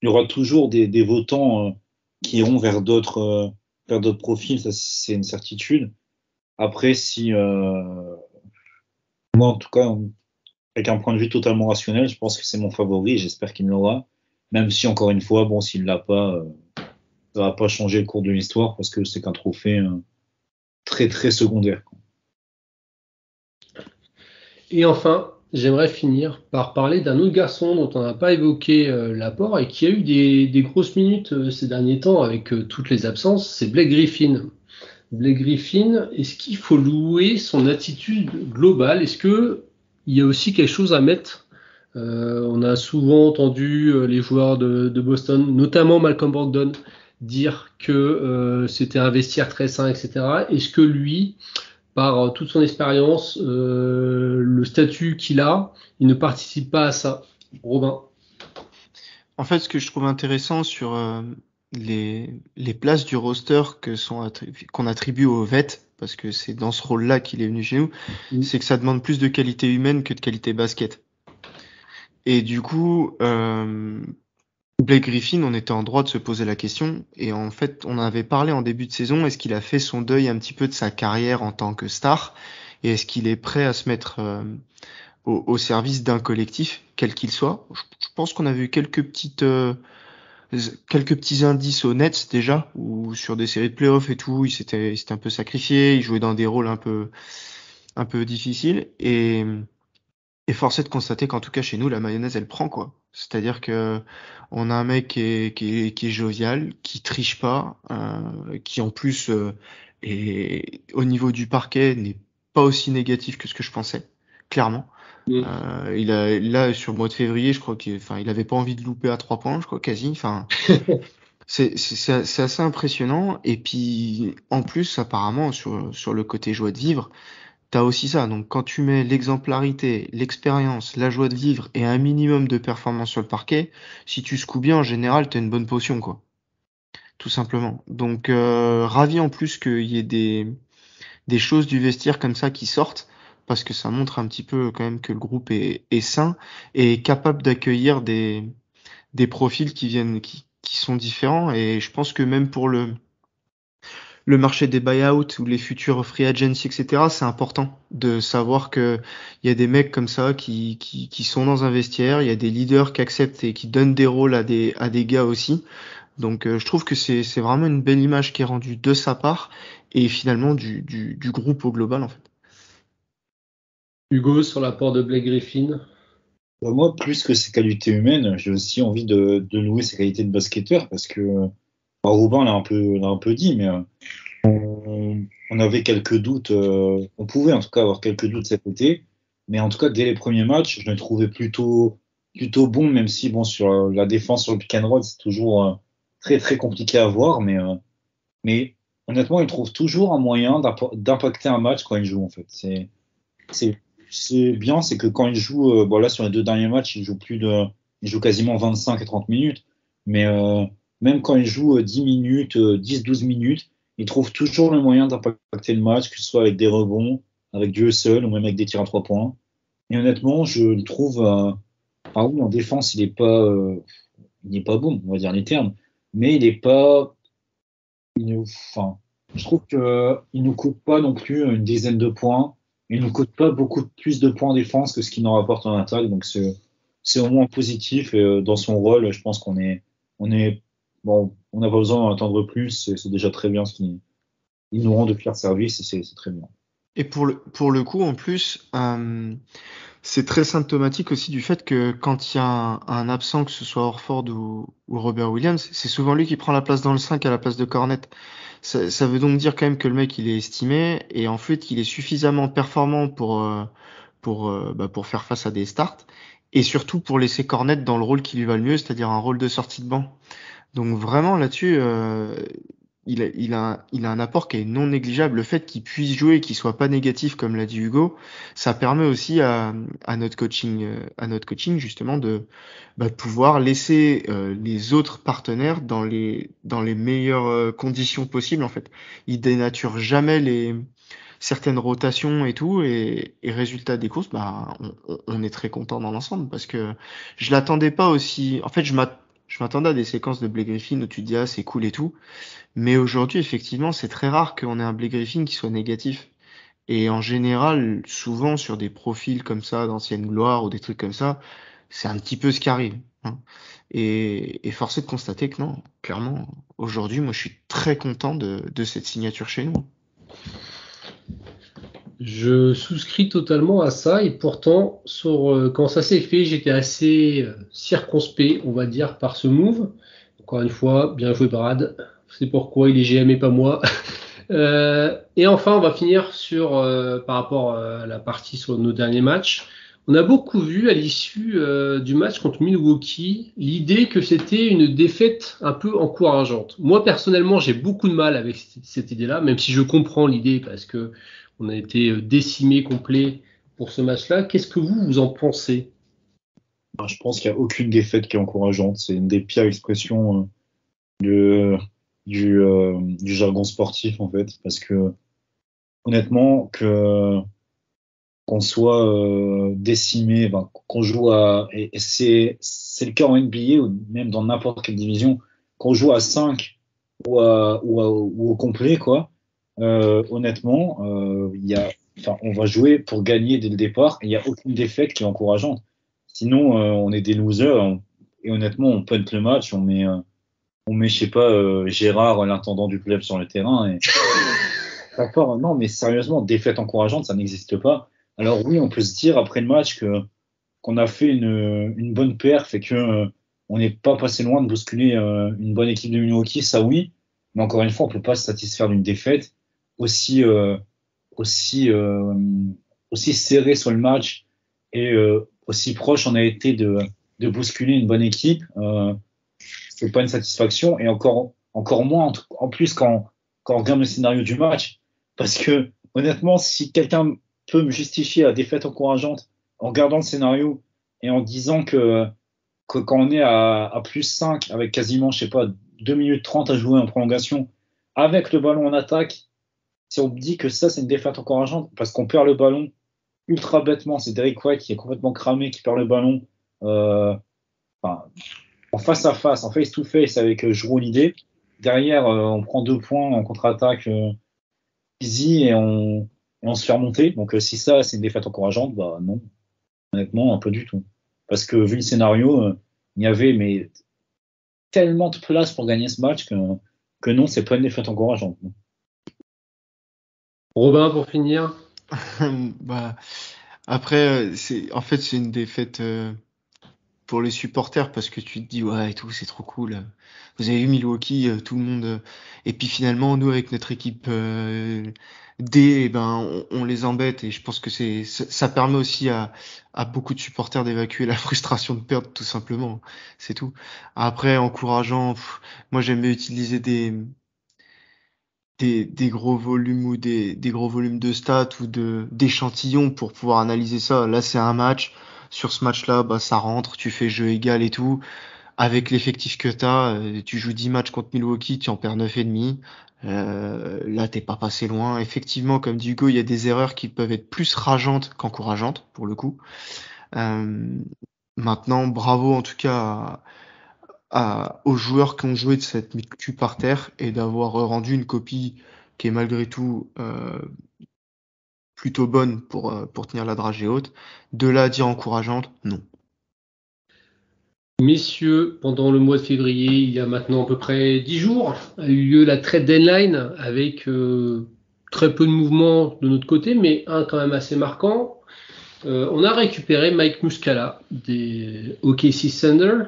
il y aura toujours des votants qui iront vers d'autres profils, ça c'est une certitude. Après, si moi en tout cas, avec un point de vue totalement rationnel, je pense que c'est mon favori et j'espère qu'il l'aura. Même si encore une fois, bon, s'il l'a pas, ça va pas changer le cours de l'histoire parce que c'est qu'un trophée très très secondaire, quoi. Et enfin, j'aimerais finir par parler d'un autre garçon dont on n'a pas évoqué l'apport et qui a eu des grosses minutes ces derniers temps avec toutes les absences, c'est Blake Griffin. Blake Griffin, est-ce qu'il faut louer son attitude globale? Est-ce que il y a aussi quelque chose à mettre? On a souvent entendu les joueurs de Boston, notamment Malcolm Brogdon, dire que c'était un vestiaire très sain, etc. Est-ce que lui, par toute son expérience, le statut qu'il a, il ne participe pas à ça? Robin. En fait, ce que je trouve intéressant sur les places du roster qu'on attribue aux vets, parce que c'est dans ce rôle-là qu'il est venu chez nous, c'est que ça demande plus de qualité humaine que de qualité basket. Et du coup, Blake Griffin, on était en droit de se poser la question, et en fait, on en avait parlé en début de saison, est-ce qu'il a fait son deuil un petit peu de sa carrière en tant que star, et est-ce qu'il est prêt à se mettre au service d'un collectif, quel qu'il soit. Je pense qu'on a vu quelques petits indices au Nets déjà, ou sur des séries de playoffs et tout, il s'était un peu sacrifié, il jouait dans des rôles un peu difficiles, et force est de constater qu'en tout cas chez nous, la mayonnaise elle prend quoi. C'est-à-dire que on a un mec qui est jovial, qui triche pas, qui en plus est au niveau du parquet n'est pas aussi négatif que ce que je pensais, clairement. Là sur le mois de février, je crois il avait pas envie de louper à 3 points, je crois quasi. Enfin, c'est assez impressionnant. Et puis en plus, apparemment sur le côté joie de vivre, t'as aussi ça. Donc quand tu mets l'exemplarité, l'expérience, la joie de vivre et un minimum de performance sur le parquet, si tu secoues bien, en général, t'as une bonne potion, quoi. Tout simplement. Donc ravi en plus qu'il y ait des choses du vestiaire comme ça qui sortent, parce que ça montre un petit peu quand même que le groupe est sain et est capable d'accueillir des profils qui sont différents. Et je pense que même pour le marché des buyouts ou les futurs free agency, etc., c'est important de savoir que il y a des mecs comme ça qui sont dans un vestiaire, il y a des leaders qui acceptent et qui donnent des rôles à des gars aussi. Donc je trouve que c'est vraiment une belle image qui est rendue de sa part et finalement du groupe au global en fait. Hugo, sur l'apport de Blake Griffin. Moi, plus que ses qualités humaines, j'ai aussi envie de louer ses qualités de basketteur parce que Robin l'a un peu dit, mais on avait quelques doutes, on pouvait en tout cas avoir quelques doutes cet été, mais en tout cas dès les premiers matchs, je le trouvais plutôt bon, même si bon sur la défense sur le pick and roll, c'est toujours très très compliqué à voir, mais honnêtement, il trouve toujours un moyen d'impacter un match quand il joue en fait. C'est c'est bien, c'est que quand il joue, bon là sur les 2 derniers matchs, il joue quasiment 25 et 30 minutes, mais même quand il joue 10 minutes, 10-12 minutes, il trouve toujours le moyen d'impacter le match, que ce soit avec des rebonds, avec du hustle ou même avec des tirs à 3 points. Et honnêtement, je le trouve, ah oui, en défense, il n'est pas bon, on va dire les termes, mais il est pas, enfin, je trouve que il nous coûte pas non plus une dizaine de points. Il nous coûte pas beaucoup plus de points en défense que ce qu'il nous rapporte en attaque. Donc c'est au moins positif. Et dans son rôle, je pense on est bon. On n'a pas besoin d'en attendre plus. C'est déjà très bien ce qu'il il nous rend de fiers services et c'est très bien. Et pour le coup, en plus, c'est très symptomatique aussi du fait que quand il y a un absent, que ce soit Horford ou Robert Williams, c'est souvent lui qui prend la place dans le 5 à la place de Cornet. Ça veut donc dire quand même que le mec il est estimé et en fait il est suffisamment performant pour faire face à des starts et surtout pour laisser Cornet dans le rôle qui lui va le mieux, c'est-à-dire un rôle de sortie de banc. Donc vraiment là-dessus, il a un apport qui est non négligeable. Le fait qu'il puisse jouer, qu'il soit pas négatif, comme l'a dit Hugo, ça permet aussi à notre coaching justement de pouvoir laisser les autres partenaires dans les meilleures conditions possibles en fait. Il dénature jamais certaines rotations et tout, et résultat des courses, on est très content dans l'ensemble parce que je l'attendais pas aussi. En fait, je m'attendais à des séquences de Blake Griffin où tu te dis ah c'est cool et tout, mais aujourd'hui effectivement c'est très rare qu'on ait un Blake Griffin qui soit négatif. Et en général, souvent sur des profils comme ça d'ancienne gloire ou des trucs comme ça, c'est un petit peu ce qui arrive, hein. Et force est de constater que non, clairement, aujourd'hui, moi je suis très content de cette signature chez nous. Je souscris totalement à ça et pourtant, quand ça s'est fait, j'étais assez circonspect, on va dire, par ce move. Encore une fois, bien joué Brad. C'est pourquoi il est GM et pas moi. Et enfin, on va finir par rapport à la partie sur nos derniers matchs. On a beaucoup vu à l'issue du match contre Milwaukee l'idée que c'était une défaite un peu encourageante. Moi, personnellement, j'ai beaucoup de mal avec cette idée-là, même si je comprends l'idée parce que on a été décimé complet pour ce match-là. Qu'est-ce que vous en pensez? Je pense qu'il n'y a aucune défaite qui est encourageante. C'est une des pires expressions de, du jargon sportif, en fait. Parce que, honnêtement, qu'on soit décimé, qu'on joue et c'est le cas en NBA ou même dans n'importe quelle division, qu'on joue à 5 ou au complet, quoi. Honnêtement, on va jouer pour gagner dès le départ et il n'y a aucune défaite qui est encourageante. Sinon, on est des losers et honnêtement, on punt le match, on met, je sais pas, Gérard, l'intendant du club, sur le terrain. Et... D'accord, non, mais sérieusement, défaite encourageante, ça n'existe pas. Alors oui, on peut se dire après le match qu'on a fait une bonne perf et que on n'est pas passé loin de bousculer une bonne équipe de Milwaukee, ça oui. Mais encore une fois, on peut pas se satisfaire d'une défaite aussi serré sur le match et aussi proche on a été de bousculer une bonne équipe. C'est pas une satisfaction et encore moins en plus quand on regarde le scénario du match, parce que honnêtement, si quelqu'un peut me justifier la défaite encourageante en regardant le scénario et en disant que quand on est à plus 5 avec quasiment, je sais pas, 2 minutes 30 à jouer en prolongation avec le ballon en attaque, si on me dit que ça c'est une défaite encourageante parce qu'on perd le ballon ultra bêtement, c'est Derrick White qui est complètement cramé, qui perd le ballon en face à face, en face to face avec Jrue Holiday. Derrière, on prend 2 points en contre-attaque easy et on se fait remonter. Donc si ça c'est une défaite encourageante, non, honnêtement, pas du tout. Parce que vu le scénario, il y avait mais tellement de place pour gagner ce match que non, c'est pas une défaite encourageante. Robin, pour finir. Après, c'est une défaite pour les supporters parce que tu te dis ouais et tout, c'est trop cool. Vous avez vu Milwaukee, tout le monde. Et puis finalement, nous avec notre équipe D, on les embête et je pense que ça permet aussi à beaucoup de supporters d'évacuer la frustration de perdre tout simplement. C'est tout. Après, encourageant, moi j'aime bien utiliser des gros volumes ou des gros volumes de stats ou d'échantillons pour pouvoir analyser ça. Là, c'est un match. Sur ce match-là, ça rentre, tu fais jeu égal et tout. Avec l'effectif que t'as, tu joues 10 matchs contre Milwaukee, tu en perds 9,5. Là, t'es pas passé loin. Effectivement, comme dit Hugo, il y a des erreurs qui peuvent être plus rageantes qu'encourageantes, pour le coup. Maintenant, bravo en tout cas aux joueurs qui ont joué de cette mettre cul par terre et d'avoir rendu une copie qui est malgré tout plutôt bonne pour tenir la dragée haute. De là à dire encourageante, non. Messieurs, pendant le mois de février, il y a maintenant à peu près 10 jours, a eu lieu la trade deadline avec très peu de mouvements de notre côté, mais un quand même assez marquant. On a récupéré Mike Muscala des OKC Thunder.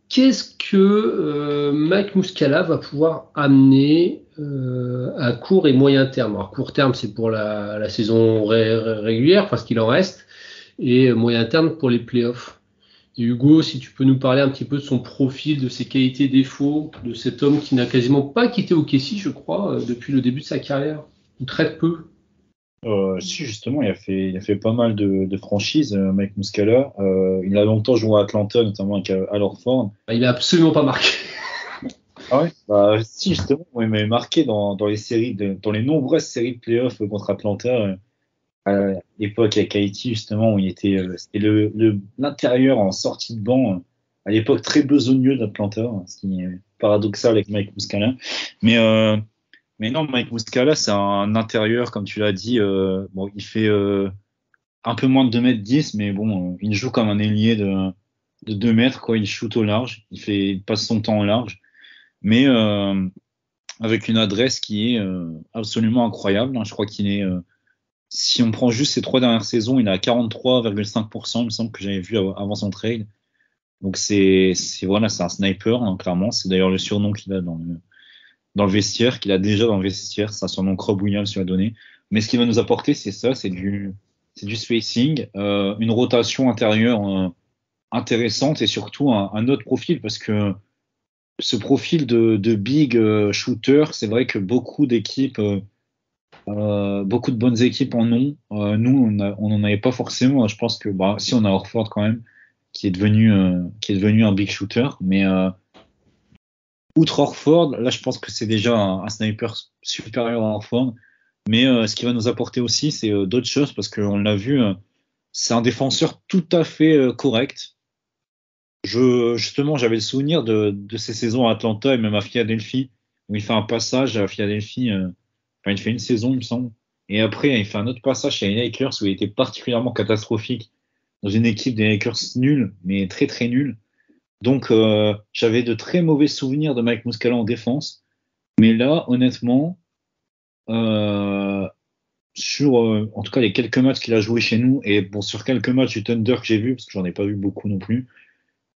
Qu'est-ce que Mike Muscala va pouvoir amener à court et moyen terme? Alors court terme, c'est pour la saison régulière, enfin ce qu'il en reste, et moyen terme pour les playoffs. Et Hugo, si tu peux nous parler un petit peu de son profil, de ses qualités et défauts, de cet homme qui n'a quasiment pas quitté OKC, je crois, depuis le début de sa carrière, ou très peu. Si justement, il a fait pas mal de franchises, Mike Muscala. Il a longtemps joué à Atlanta, notamment avec Al Horford. Il n'a absolument pas marqué. Ah ouais? Bah, si justement, moi, il m'avait marqué dans les séries, dans les nombreuses séries de playoffs contre Atlanta. À l'époque avec Haïti, justement, où c'était l'intérieur en sortie de banc, à l'époque très besogneux d'Atlanta, ce qui est paradoxal avec Mike Muscala. Mais, euh, mais non, Mike Muscala, c'est un intérieur, comme tu l'as dit, bon, il fait un peu moins de 2,10 m, mais bon, il joue comme un ailier de 2 mètres, quoi. Il shoot au large, il passe son temps au large, mais avec une adresse qui est absolument incroyable, hein. Je crois qu'il est si on prend juste ses 3 dernières saisons, il est à 43,5%, il me semble que j'avais vu avant son trade. Donc voilà, c'est un sniper, hein, clairement. C'est d'ailleurs le surnom qu'il a dans le vestiaire, qu'il a déjà dans le vestiaire. C'est un surnom que Rob Williams lui a donné. Mais ce qu'il va nous apporter, c'est ça, c'est du spacing, une rotation intérieure intéressante et surtout un autre profil parce que ce profil de big shooter, c'est vrai que beaucoup de bonnes équipes en ont. Nous, on n'en avait pas forcément. Je pense que, bah, si on a Horford quand même, qui est devenu un big shooter. Mais outre Horford, là, je pense que c'est déjà un sniper supérieur à Horford. Mais ce qui va nous apporter aussi, c'est d'autres choses parce qu'on l'a vu, c'est un défenseur tout à fait correct. Justement, j'avais le souvenir de ces saisons à Atlanta et même à Philadelphie, où il fait un passage à Philadelphie. Enfin, il fait une saison, il me semble. Et après, il fait un autre passage chez les Lakers où il était particulièrement catastrophique dans une équipe des Lakers nulle, mais très très nulle. Donc, j'avais de très mauvais souvenirs de Mike Muscala en défense. Mais là, honnêtement, euh, en tout cas, les quelques matchs qu'il a joué chez nous, et bon, sur quelques matchs du Thunder que j'ai vu, parce que j'en ai pas vu beaucoup non plus,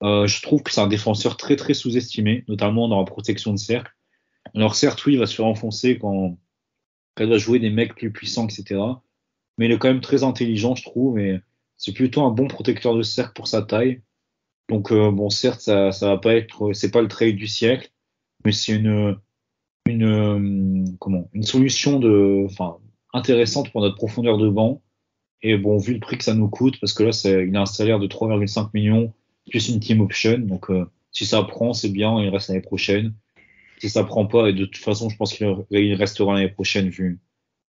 je trouve que c'est un défenseur très très sous-estimé, notamment dans la protection de cercle. Alors certes, oui, il va se faire enfoncer quand il va jouer des mecs plus puissants, etc. Mais il est quand même très intelligent, je trouve, et c'est plutôt un bon protecteur de cercle pour sa taille. Donc bon, certes, ça va pas être, c'est pas le trade du siècle, mais c'est une solution enfin, intéressante pour notre profondeur de banc. Et bon, vu le prix que ça nous coûte, parce que là, il a un salaire de 3,5 millions plus une team option. Donc si ça prend, c'est bien, il reste l'année prochaine. Si ça prend pas, et de toute façon, je pense qu'il restera l'année prochaine vu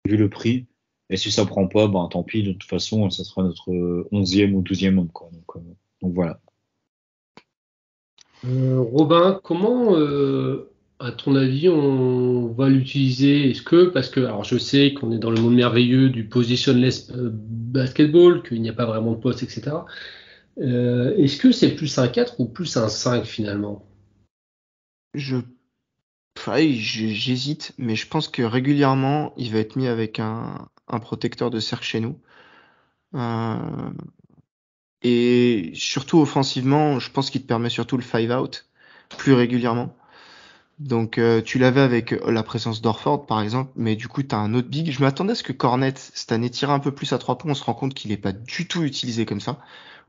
le prix. Et si ça prend pas, ben tant pis, de toute façon, ça sera notre 11e ou 12e homme, quoi. Donc voilà. Robin, comment, à ton avis, on va l'utiliser? Est-ce que, parce que, alors je sais qu'on est dans le monde merveilleux du positionless basketball, qu'il n'y a pas vraiment de poste, etc. Est-ce que c'est plus un 4 ou plus un 5 finalement? Je, J'hésite, mais je pense que régulièrement, il va être mis avec un protecteur de cercle chez nous. Euh, et surtout offensivement, je pense qu'il te permet surtout le 5-out plus régulièrement. Donc tu l'avais avec la présence d'Orford par exemple, mais du coup tu as un autre big. Je m'attendais à ce que Cornet cette année tire un peu plus à 3 points, on se rend compte qu'il est pas du tout utilisé comme ça.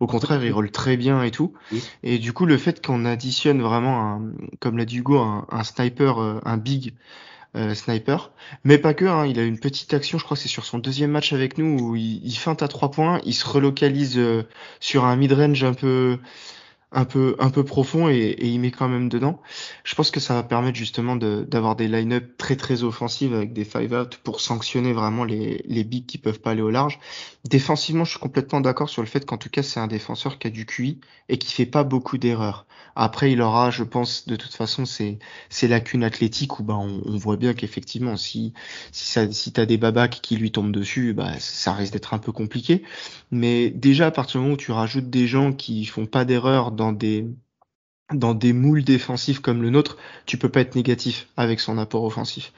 Au contraire, il roule très bien et tout. Oui. Et du coup, le fait qu'on additionne vraiment, comme l'a dit Hugo, un sniper, un big sniper, mais pas que, hein, il a une petite action, je crois que c'est sur son deuxième match avec nous, où il feinte à 3 points, il se relocalise sur un mid-range un peu profond et il met quand même dedans. Je pense que ça va permettre justement d'avoir des line-up très très offensives avec des 5-out pour sanctionner vraiment les bigs qui peuvent pas aller au large. Défensivement, je suis complètement d'accord sur le fait qu'en tout cas, c'est un défenseur qui a du QI et qui fait pas beaucoup d'erreurs. Après, il aura, je pense, de toute façon, ces lacunes athlétiques où, bah, on voit bien qu'effectivement, si t'as des babacs qui lui tombent dessus, bah, ça risque d'être un peu compliqué. Mais déjà, à partir du moment où tu rajoutes des gens qui font pas d'erreurs dans des moules défensifs comme le nôtre, tu peux pas être négatif avec son apport offensif.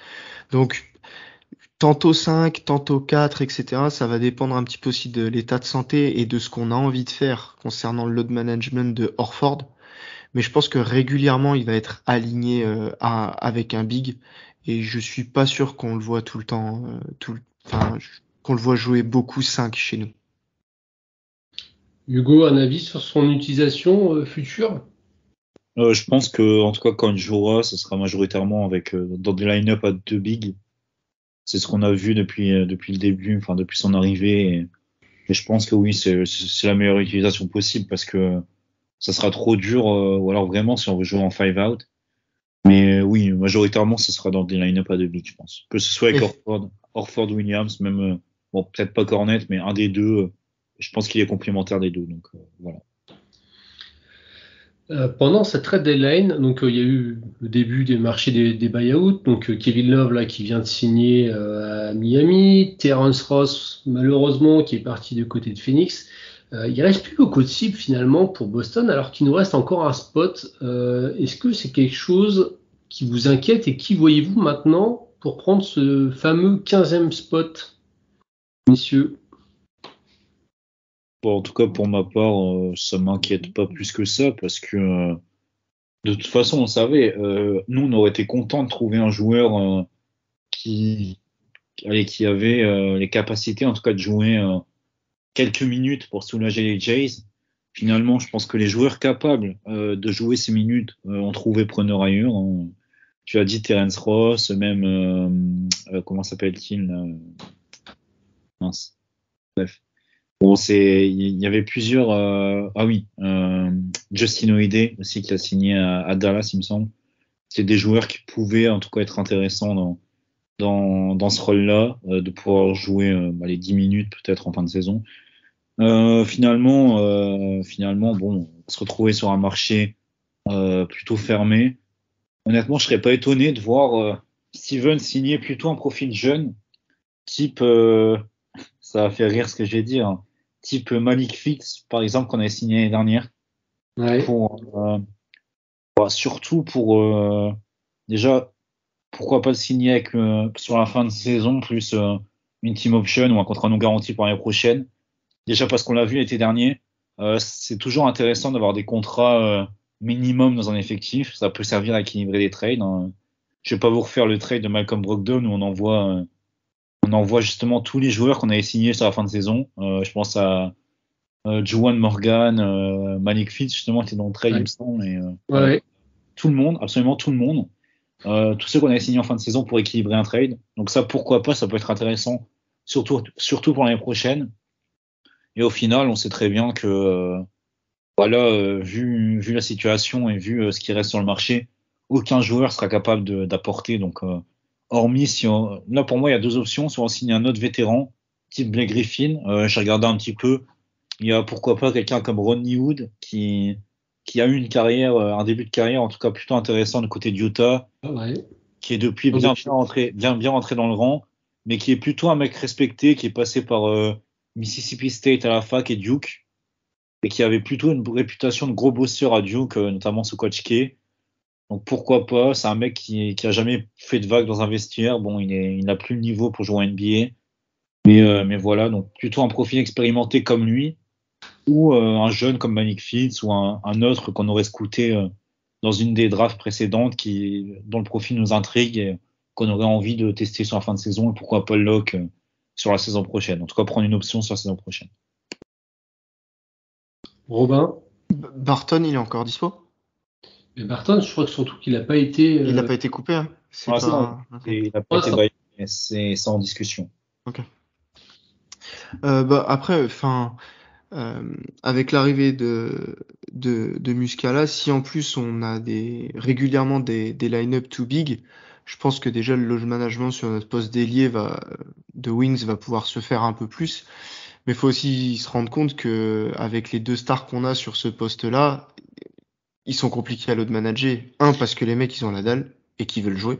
Donc, tantôt 5, tantôt 4, etc. Ça va dépendre un petit peu aussi de l'état de santé et de ce qu'on a envie de faire concernant le load management de Horford. Mais je pense que régulièrement, il va être aligné avec un big. Et je suis pas sûr qu'on le voit tout le temps, enfin, qu'on le voit jouer beaucoup 5 chez nous. Hugo, un avis sur son utilisation future? Je pense que, en tout cas, quand il jouera, ce sera majoritairement avec dans des line-up à deux big. C'est ce qu'on a vu depuis le début, enfin depuis son arrivée. Et je pense que oui, c'est la meilleure utilisation possible parce que ça sera trop dur, ou alors vraiment si on veut jouer en five out. Mais oui, majoritairement, ce sera dans des line-up à deux big, je pense. Que ce soit avec Horford Williams, même bon peut-être pas Cornet, mais un des deux. Je pense qu'il est complémentaire des deux. Donc voilà. Pendant cette trade deadline, donc il y a eu le début des marchés des buyouts, donc Kevin Love là qui vient de signer à Miami, Terrence Ross malheureusement qui est parti du côté de Phoenix. Il reste plus beaucoup de cibles finalement pour Boston alors qu'il nous reste encore un spot. Est-ce que c'est quelque chose qui vous inquiète et qui voyez-vous maintenant pour prendre ce fameux 15e spot, messieurs? Bon, en tout cas, pour ma part, ça m'inquiète pas plus que ça parce que de toute façon, on savait, nous, on aurait été content de trouver un joueur qui, qui avait les capacités, en tout cas, de jouer quelques minutes pour soulager les Jays. Finalement, je pense que les joueurs capables de jouer ces minutes ont trouvé preneur ailleurs. Hein. Tu as dit Terence Ross, même comment s'appelle-t-il mince. Bref. Bon, il y avait plusieurs. Ah oui, Justin Oide aussi qui a signé à Dallas, il me semble. C'est des joueurs qui pouvaient en tout cas être intéressants dans ce rôle-là, de pouvoir jouer les 10 minutes peut-être en fin de saison. Finalement, bon, on va se retrouver sur un marché plutôt fermé. Honnêtement, je serais pas étonné de voir Steven signer plutôt un profil jeune, type, ça va faire rire ce que je vais dire, hein, type Malik Fitz, par exemple, qu'on avait signé l'année dernière, Ouais. pour surtout pour déjà pourquoi pas le signer avec sur la fin de saison plus une team option ou un contrat non garanti pour l'année prochaine. Déjà parce qu'on l'a vu l'été dernier, c'est toujours intéressant d'avoir des contrats minimum dans un effectif. Ça peut servir à équilibrer les trades. Hein. Je vais pas vous refaire le trade de Malcolm Brogdon où on envoie justement tous les joueurs qu'on avait signés sur la fin de saison. Je pense à Juwan Morgan, Malik Fitz justement qui est dans le trade, Ouais. il me semble. Et, voilà. Ouais. Tout le monde, absolument tout le monde. Tous ceux qu'on avait signés en fin de saison pour équilibrer un trade. Donc ça, pourquoi pas, ça peut être intéressant, surtout pour l'année prochaine. Et au final, on sait très bien que vu la situation et vu ce qui reste sur le marché, aucun joueur sera capable d'apporter. Donc, hormis si là pour moi, il y a deux options. Soit on signe un autre vétéran, type Blake Griffin. J'ai regardé un petit peu. Il y a pourquoi pas quelqu'un comme Rodney Hood qui a eu une carrière, un début de carrière en tout cas plutôt intéressant du côté de Utah, Ouais. qui est depuis bien rentré dans le rang, mais qui est plutôt un mec respecté, qui est passé par Mississippi State à la fac et Duke, et qui avait plutôt une réputation de gros bosseur à Duke, notamment sous Coach K. Donc pourquoi pas, c'est un mec qui a jamais fait de vague dans un vestiaire. Bon, il n'a plus le niveau pour jouer en NBA, mais voilà, donc plutôt un profil expérimenté comme lui, ou un jeune comme Malik Fitz, ou un autre qu'on aurait scouté dans une des drafts précédentes dont le profil nous intrigue et qu'on aurait envie de tester sur la fin de saison, et pourquoi pas le lock sur la saison prochaine. En tout cas, prendre une option sur la saison prochaine. Robin? Barton, il est encore dispo? Et Barton, je crois que surtout qu'il n'a pas été. Il n'a pas été coupé, hein? C'est Ah, pas... il n'a pas été baillé, mais c'est en discussion. Ok. Après, enfin, avec l'arrivée de Muscala, si en plus on a régulièrement des line-up too big, je pense que déjà le load management sur notre poste d'ailier de wings va pouvoir se faire un peu plus. Mais il faut aussi se rendre compte que avec les deux stars qu'on a sur ce poste-là, ils sont compliqués à load manager. Un, parce que les mecs ils ont la dalle et qu'ils veulent jouer.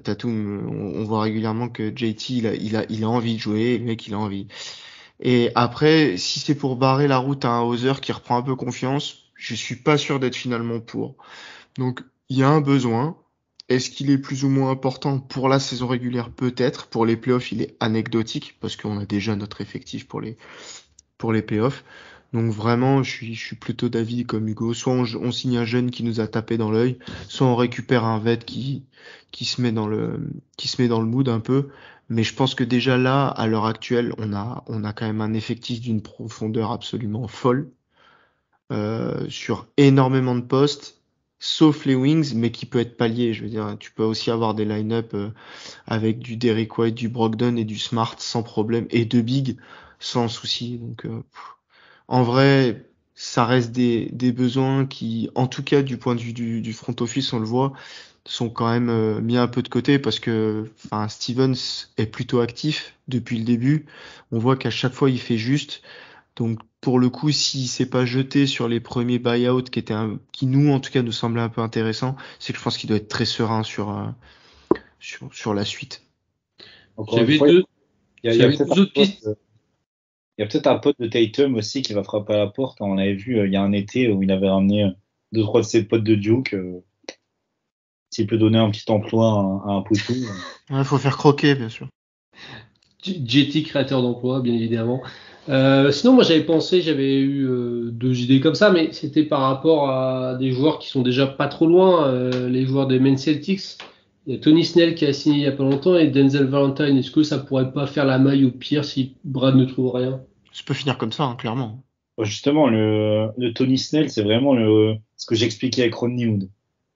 Tatum, on voit régulièrement que JT il a envie de jouer, le mec il a envie. Et après, si c'est pour barrer la route à un Hauser qui reprend un peu confiance, je suis pas sûr d'être finalement pour. Donc, il y a un besoin. Est-ce qu'il est plus ou moins important pour la saison régulière? Peut-être. Pour les playoffs, il est anecdotique parce qu'on a déjà notre effectif pour les playoffs. Donc vraiment, je suis plutôt d'avis comme Hugo. Soit on signe un jeune qui nous a tapé dans l'œil, soit on récupère un vet qui se met qui se met dans le mood un peu. Mais je pense que déjà là, à l'heure actuelle, on a quand même un effectif d'une profondeur absolument folle sur énormément de postes, sauf les wings, mais qui peut être pallié. Je veux dire, tu peux aussi avoir des line-up avec du Derrick White, du Brogdon et du Smart sans problème, et de Big sans souci. Donc en vrai, ça reste des besoins qui, en tout cas du point de vue du front office, on le voit, sont quand même mis un peu de côté parce que enfin Stevens est plutôt actif depuis le début. On voit qu'à chaque fois il fait juste. Donc pour le coup, s'il s'est pas jeté sur les premiers buyouts qui nous en tout cas nous semblaient un peu intéressants, c'est que je pense qu'il doit être très serein sur la suite. Encore une J'avais fois, deux, il y a j'avais peut-être deux autres pistes. il y a peut-être un pote de Tatum aussi qui va frapper à la porte. On avait vu il y a un été où il avait ramené deux, trois de ses potes de Duke. S'il peut donner un petit emploi à un poteau. Ouais, faut faire croquer, bien sûr. JT, créateur d'emploi, bien évidemment. Sinon, moi, j'avais eu deux idées comme ça, mais c'était par rapport à des joueurs qui sont déjà pas trop loin, les joueurs des Maine Celtics. Il y a Tony Snell qui a signé il y a pas longtemps et Denzel Valentine. Est-ce que ça pourrait pas faire la maille au pire si Brad ne trouve rien? Ça peut finir comme ça, hein, clairement. Justement, le Tony Snell, c'est vraiment ce que j'expliquais avec Rodney Hood.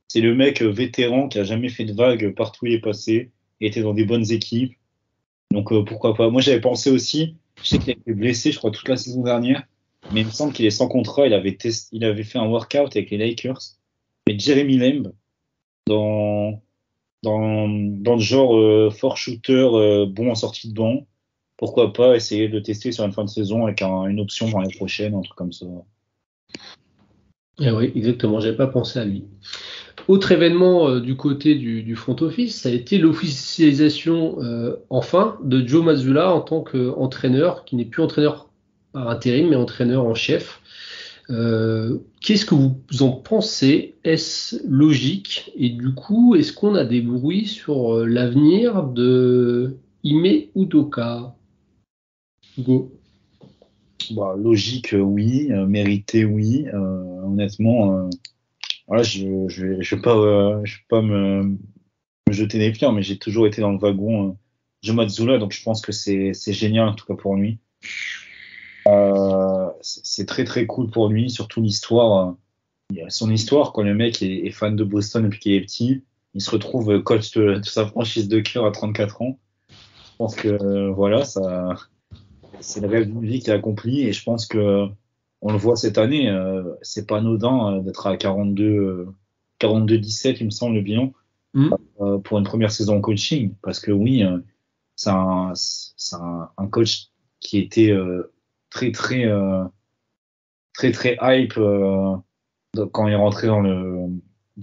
C'est le mec vétéran qui a jamais fait de vague partout où il est passé, et était dans des bonnes équipes. Donc pourquoi pas. Moi j'avais pensé aussi, je sais qu'il a été blessé, je crois, toute la saison dernière, mais il me semble qu'il est sans contrat. Il avait fait un workout avec les Lakers. Mais Jeremy Lamb, dans, dans le genre fort shooter, bon en sortie de banc, pourquoi pas essayer de le tester sur une fin de saison avec une option pour l'année prochaine, un truc comme ça. Eh oui, exactement. J'avais pas pensé à lui. Autre événement du côté du front office, ça a été l'officialisation enfin de Joe Mazzulla en tant qu'entraîneur, qui n'est plus entraîneur par intérim, mais entraîneur en chef. Qu'est-ce que vous en pensez? Est-ce logique? Et du coup, est-ce qu'on a des bruits sur l'avenir de Ime Udoka? Hugo. Bah, logique, oui. Mérité, oui. Honnêtement, voilà, je vais pas me jeter des fleurs, mais j'ai toujours été dans le wagon Joe Mazzulla, donc je pense que c'est génial en tout cas pour lui. C'est très très cool pour lui, surtout l'histoire. Son histoire, quand le mec est fan de Boston depuis qu'il est petit, il se retrouve coach de sa franchise de cœur à 34 ans. Je pense que voilà, ça, c'est le rêve d'une vie qui est accompli, et je pense que on le voit cette année. C'est pas anodin d'être à 42-17, il me semble, le bilan Hmm. pour une première saison en coaching, parce que oui, c'est un coach qui était très très très très hype quand il est rentré dans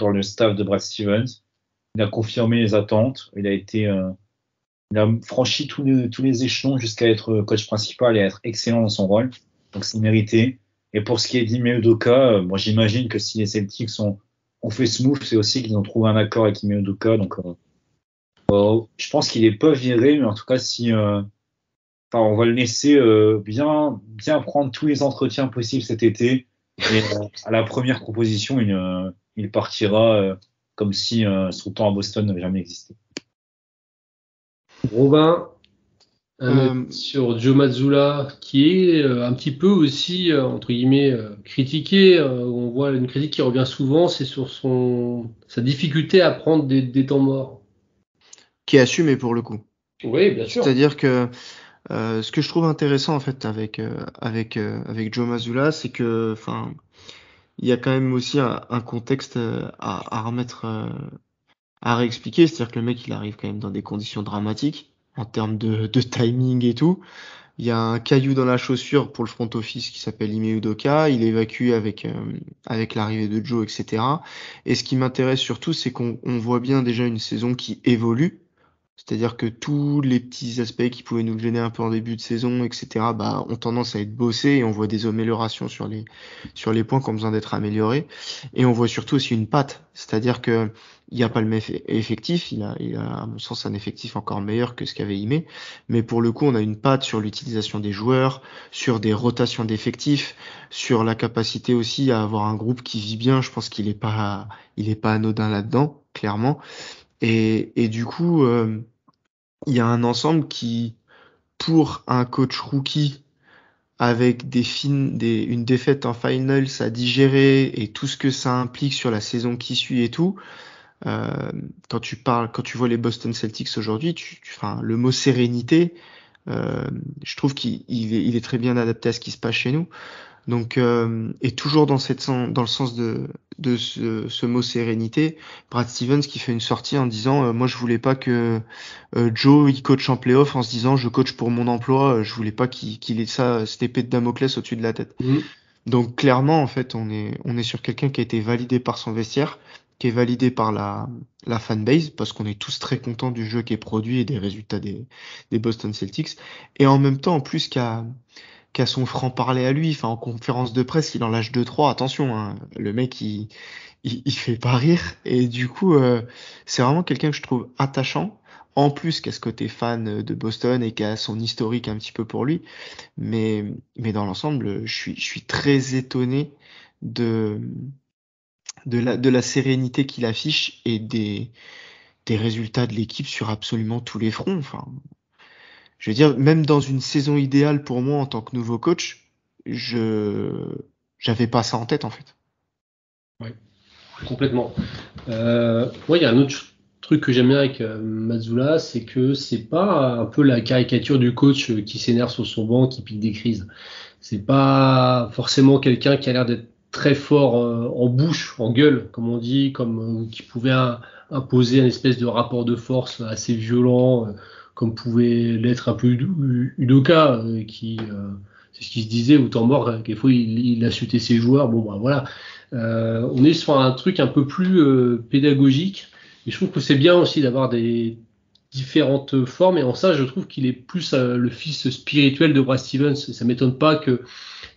le staff de Brad Stevens. Il a confirmé les attentes. Il a franchi tous les échelons jusqu'à être coach principal et à être excellent dans son rôle. Donc c'est mérité. Et pour ce qui est d'Ime Udoka, moi j'imagine que si les Celtics ont fait ce move, c'est aussi qu'ils ont trouvé un accord avec Ime Udoka. Donc je pense qu'il est pas viré, mais en tout cas si enfin, on va le laisser bien prendre tous les entretiens possibles cet été. Et à la première proposition, il partira comme si son temps à Boston n'avait jamais existé. Robin, un avis Euh, sur Joe Mazzulla, qui est un petit peu aussi, entre guillemets, critiqué. On voit une critique qui revient souvent, c'est sur sa difficulté à prendre des temps morts. qui est assumé pour le coup. Oui, bien sûr. C'est-à-dire que ce que je trouve intéressant en fait avec Joe Mazzulla, c'est que enfin il y a quand même aussi un contexte à remettre à réexpliquer. C'est-à-dire que le mec il arrive quand même dans des conditions dramatiques en termes de timing et tout. Il y a un caillou dans la chaussure pour le front office qui s'appelle Ime Udoka. Il est évacué avec l'arrivée de Joe, etc. Et ce qui m'intéresse surtout, c'est qu'on voit bien déjà une saison qui évolue. C'est-à-dire que tous les petits aspects qui pouvaient nous gêner un peu en début de saison, etc., ont tendance à être bossés et on voit des améliorations sur les points qui ont besoin d'être améliorés. Et on voit surtout aussi une patte. C'est-à-dire que il n'y a pas le même effectif. Il a, à mon sens, un effectif encore meilleur que ce qu'avait Ime. Mais pour le coup, on a une patte sur l'utilisation des joueurs, sur des rotations d'effectifs, sur la capacité aussi à avoir un groupe qui vit bien. Je pense qu'il est pas anodin là-dedans, clairement. Et du coup, il y a un ensemble qui, pour un coach rookie, avec une défaite en finals à digérer et tout ce que ça implique sur la saison qui suit et tout, quand tu vois les Boston Celtics aujourd'hui, enfin, le mot sérénité, je trouve qu'il est très bien adapté à ce qui se passe chez nous. Donc, et toujours dans le sens de ce mot sérénité, Brad Stevens qui fait une sortie en disant moi je voulais pas que Joe il coach en playoff en se disant je coach pour mon emploi, je voulais pas qu'il ait ça, cette épée de Damoclès au-dessus de la tête. Donc clairement en fait on est sur quelqu'un qui a été validé par son vestiaire, qui est validé par la fanbase parce qu'on est tous très contents du jeu qui est produit et des résultats des Boston Celtics, et en même temps en plus qu'à son franc-parler à lui, enfin en conférence de presse, il en lâche 2-3, attention, hein, le mec il fait pas rire, et du coup c'est vraiment quelqu'un que je trouve attachant, en plus qu'à ce côté fan de Boston et qu'à son historique un petit peu pour lui, mais dans l'ensemble je suis très étonné de la sérénité qu'il affiche et des résultats de l'équipe sur absolument tous les fronts. Enfin, je veux dire, même dans une saison idéale pour moi en tant que nouveau coach, j'avais pas ça en tête en fait. Oui, complètement. Il y a un autre truc que j'aime bien avec Mazzulla, c'est que c'est pas un peu la caricature du coach qui s'énerve sur son banc, qui pique des crises. C'est pas forcément quelqu'un qui a l'air d'être très fort en bouche, en gueule, comme on dit, comme qui pouvait imposer un espèce de rapport de force assez violent, comme pouvait l'être un peu Udoka, c'est ce qui se disait au temps mort, des fois il insultait ses joueurs. Bon, bah voilà. On est sur un truc un peu plus pédagogique. Et je trouve que c'est bien aussi d'avoir des différentes formes. Et en ça, je trouve qu'il est plus le fils spirituel de Brad Stevens. Ça m'étonne pas qu'il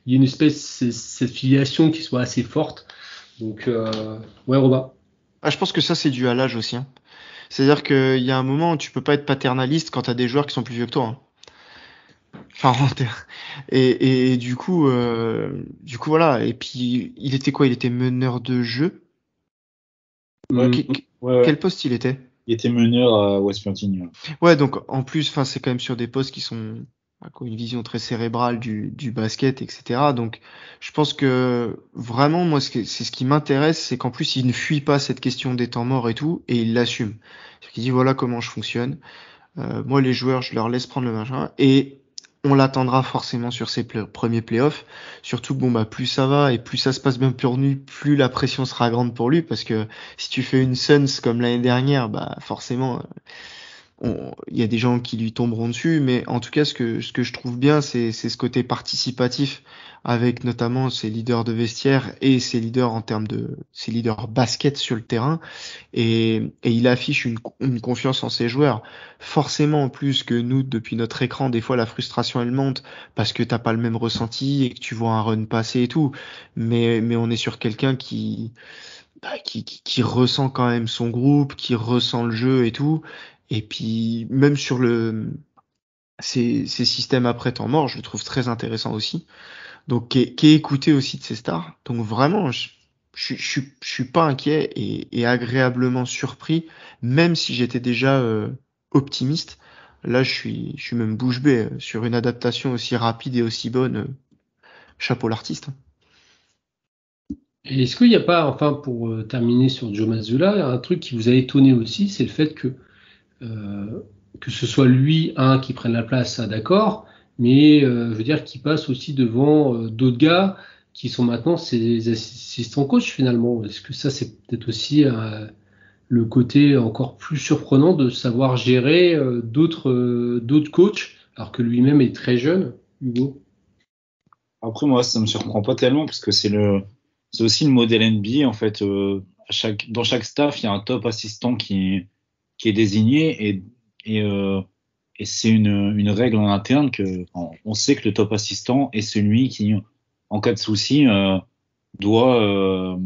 y ait une espèce, cette filiation qui soit assez forte. Donc, ouais, Robin. Ah, je pense que ça, c'est dû à l'âge aussi, hein. C'est-à-dire qu'il y a un moment où tu peux pas être paternaliste quand t'as des joueurs qui sont plus vieux que toi, hein. Enfin, et du coup, voilà. Et puis, il était quoi? Il était meneur de jeu. Ouais. Quel poste il était? Il était meneur à West Virginia. Ouais, donc en plus, enfin, c'est quand même sur des postes qui sont une vision très cérébrale du basket, etc. Donc, je pense que vraiment, moi, c'est ce qui m'intéresse, c'est qu'en plus, il ne fuit pas cette question des temps morts et tout, et il l'assume. Il dit voilà comment je fonctionne. Moi, les joueurs, je leur laisse prendre le machin, et on l'attendra forcément sur ses premiers playoffs. Surtout que bon bah plus ça va et plus ça se passe bien pour lui, plus la pression sera grande pour lui, parce que si tu fais une Suns comme l'année dernière, bah forcément il y a des gens qui lui tomberont dessus, mais en tout cas ce que je trouve bien, c'est ce côté participatif, avec notamment ses leaders de vestiaire et ses leaders ses leaders basket sur le terrain, et il affiche une confiance en ses joueurs. Forcément, en plus que nous, depuis notre écran, des fois la frustration elle monte parce que t'as pas le même ressenti et que tu vois un run passer et tout, mais on est sur quelqu'un qui ressent quand même son groupe, qui ressent le jeu et tout. Et puis même sur ces systèmes après temps mort, je le trouve très intéressant aussi. Donc qui est écouté aussi de ses stars. Donc vraiment, je suis pas inquiet et agréablement surpris, même si j'étais déjà optimiste. Là, je suis même bouche bée sur une adaptation aussi rapide et aussi bonne. Chapeau l'artiste. Et est-ce qu'il n'y a pas, enfin, pour terminer sur Joe Mazzulla, un truc qui vous a étonné aussi, c'est le fait que ce soit lui, qui prenne la place, ça, d'accord, mais je veux dire qu'il passe aussi devant d'autres gars qui sont maintenant ses assistants coach finalement. Est-ce que ça, c'est peut-être aussi le côté encore plus surprenant de savoir gérer d'autres coachs, alors que lui-même est très jeune, Hugo? Après, moi, ça me surprend pas tellement parce que c'est aussi le modèle NBA en fait. Dans chaque staff, il y a un top assistant qui est désigné, et et c'est une règle en interne que on sait que le top assistant est celui qui, en cas de souci, doit,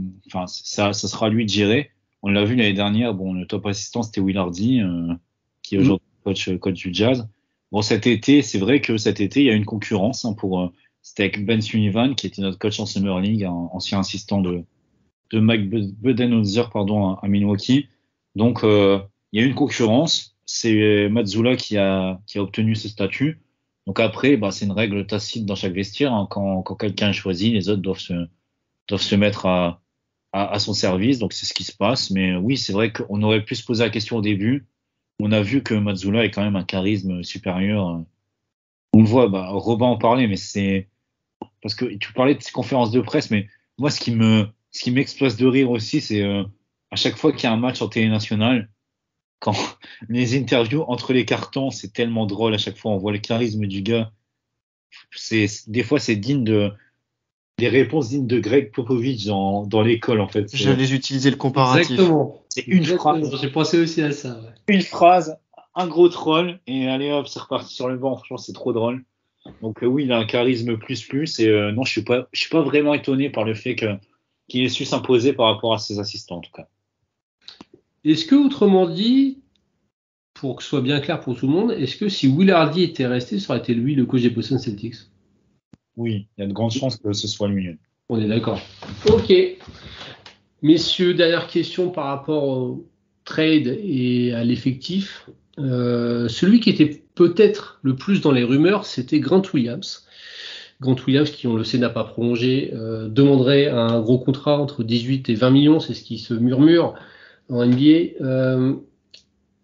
ça sera à lui de gérer. On l'a vu l'année dernière. Bon, le top assistant c'était Will Hardy, qui est aujourd'hui coach du Jazz. Bon, cet été, c'est vrai que cet été il y a une concurrence c'était avec Ben Sullivan qui était notre coach en Summer League, un ancien assistant de Mike Budenholzer, à Milwaukee. Donc il y a une concurrence. C'est Mazzulla qui a obtenu ce statut. Donc après, c'est une règle tacite dans chaque vestiaire. Hein. Quand quelqu'un est choisi, les autres doivent se mettre à son service. Donc c'est ce qui se passe. Mais oui, c'est vrai qu'on aurait pu se poser la question au début. On a vu que Mazzulla est quand même un charisme supérieur. On le voit, Robin en parlait, mais c'est parce que tu parlais de ces conférences de presse, mais moi ce qui m'explose de rire aussi, c'est à chaque fois qu'il y a un match en télé nationale, quand les interviews entre les cartons, c'est tellement drôle. À chaque fois, on voit le charisme du gars. Des fois, c'est des réponses dignes de Greg Popovich dans l'école, en fait. J'allais utiliser le comparatif. Exactement. C'est une phrase. J'ai pensé aussi à ça. Ouais. Une phrase, un gros troll, et allez hop, c'est reparti sur le banc. Franchement, c'est trop drôle. Donc oui, il a un charisme plus, et non, je suis pas vraiment étonné par le fait qu'il ait su s'imposer par rapport à ses assistants, en tout cas. Est-ce que, autrement dit, pour que ce soit bien clair pour tout le monde, est-ce que si Will Hardy était resté, ça aurait été lui le coach des Boston Celtics? Oui, il y a de grandes chances que ce soit lui. On est d'accord. Ok. Messieurs, dernière question par rapport au trade et à l'effectif. Celui qui était peut-être le plus dans les rumeurs, c'était Grant Williams. Grant Williams, qui on le sait n'a pas prolongé, demanderait un gros contrat entre 18 et 20 millions, c'est ce qui se murmure en NBA.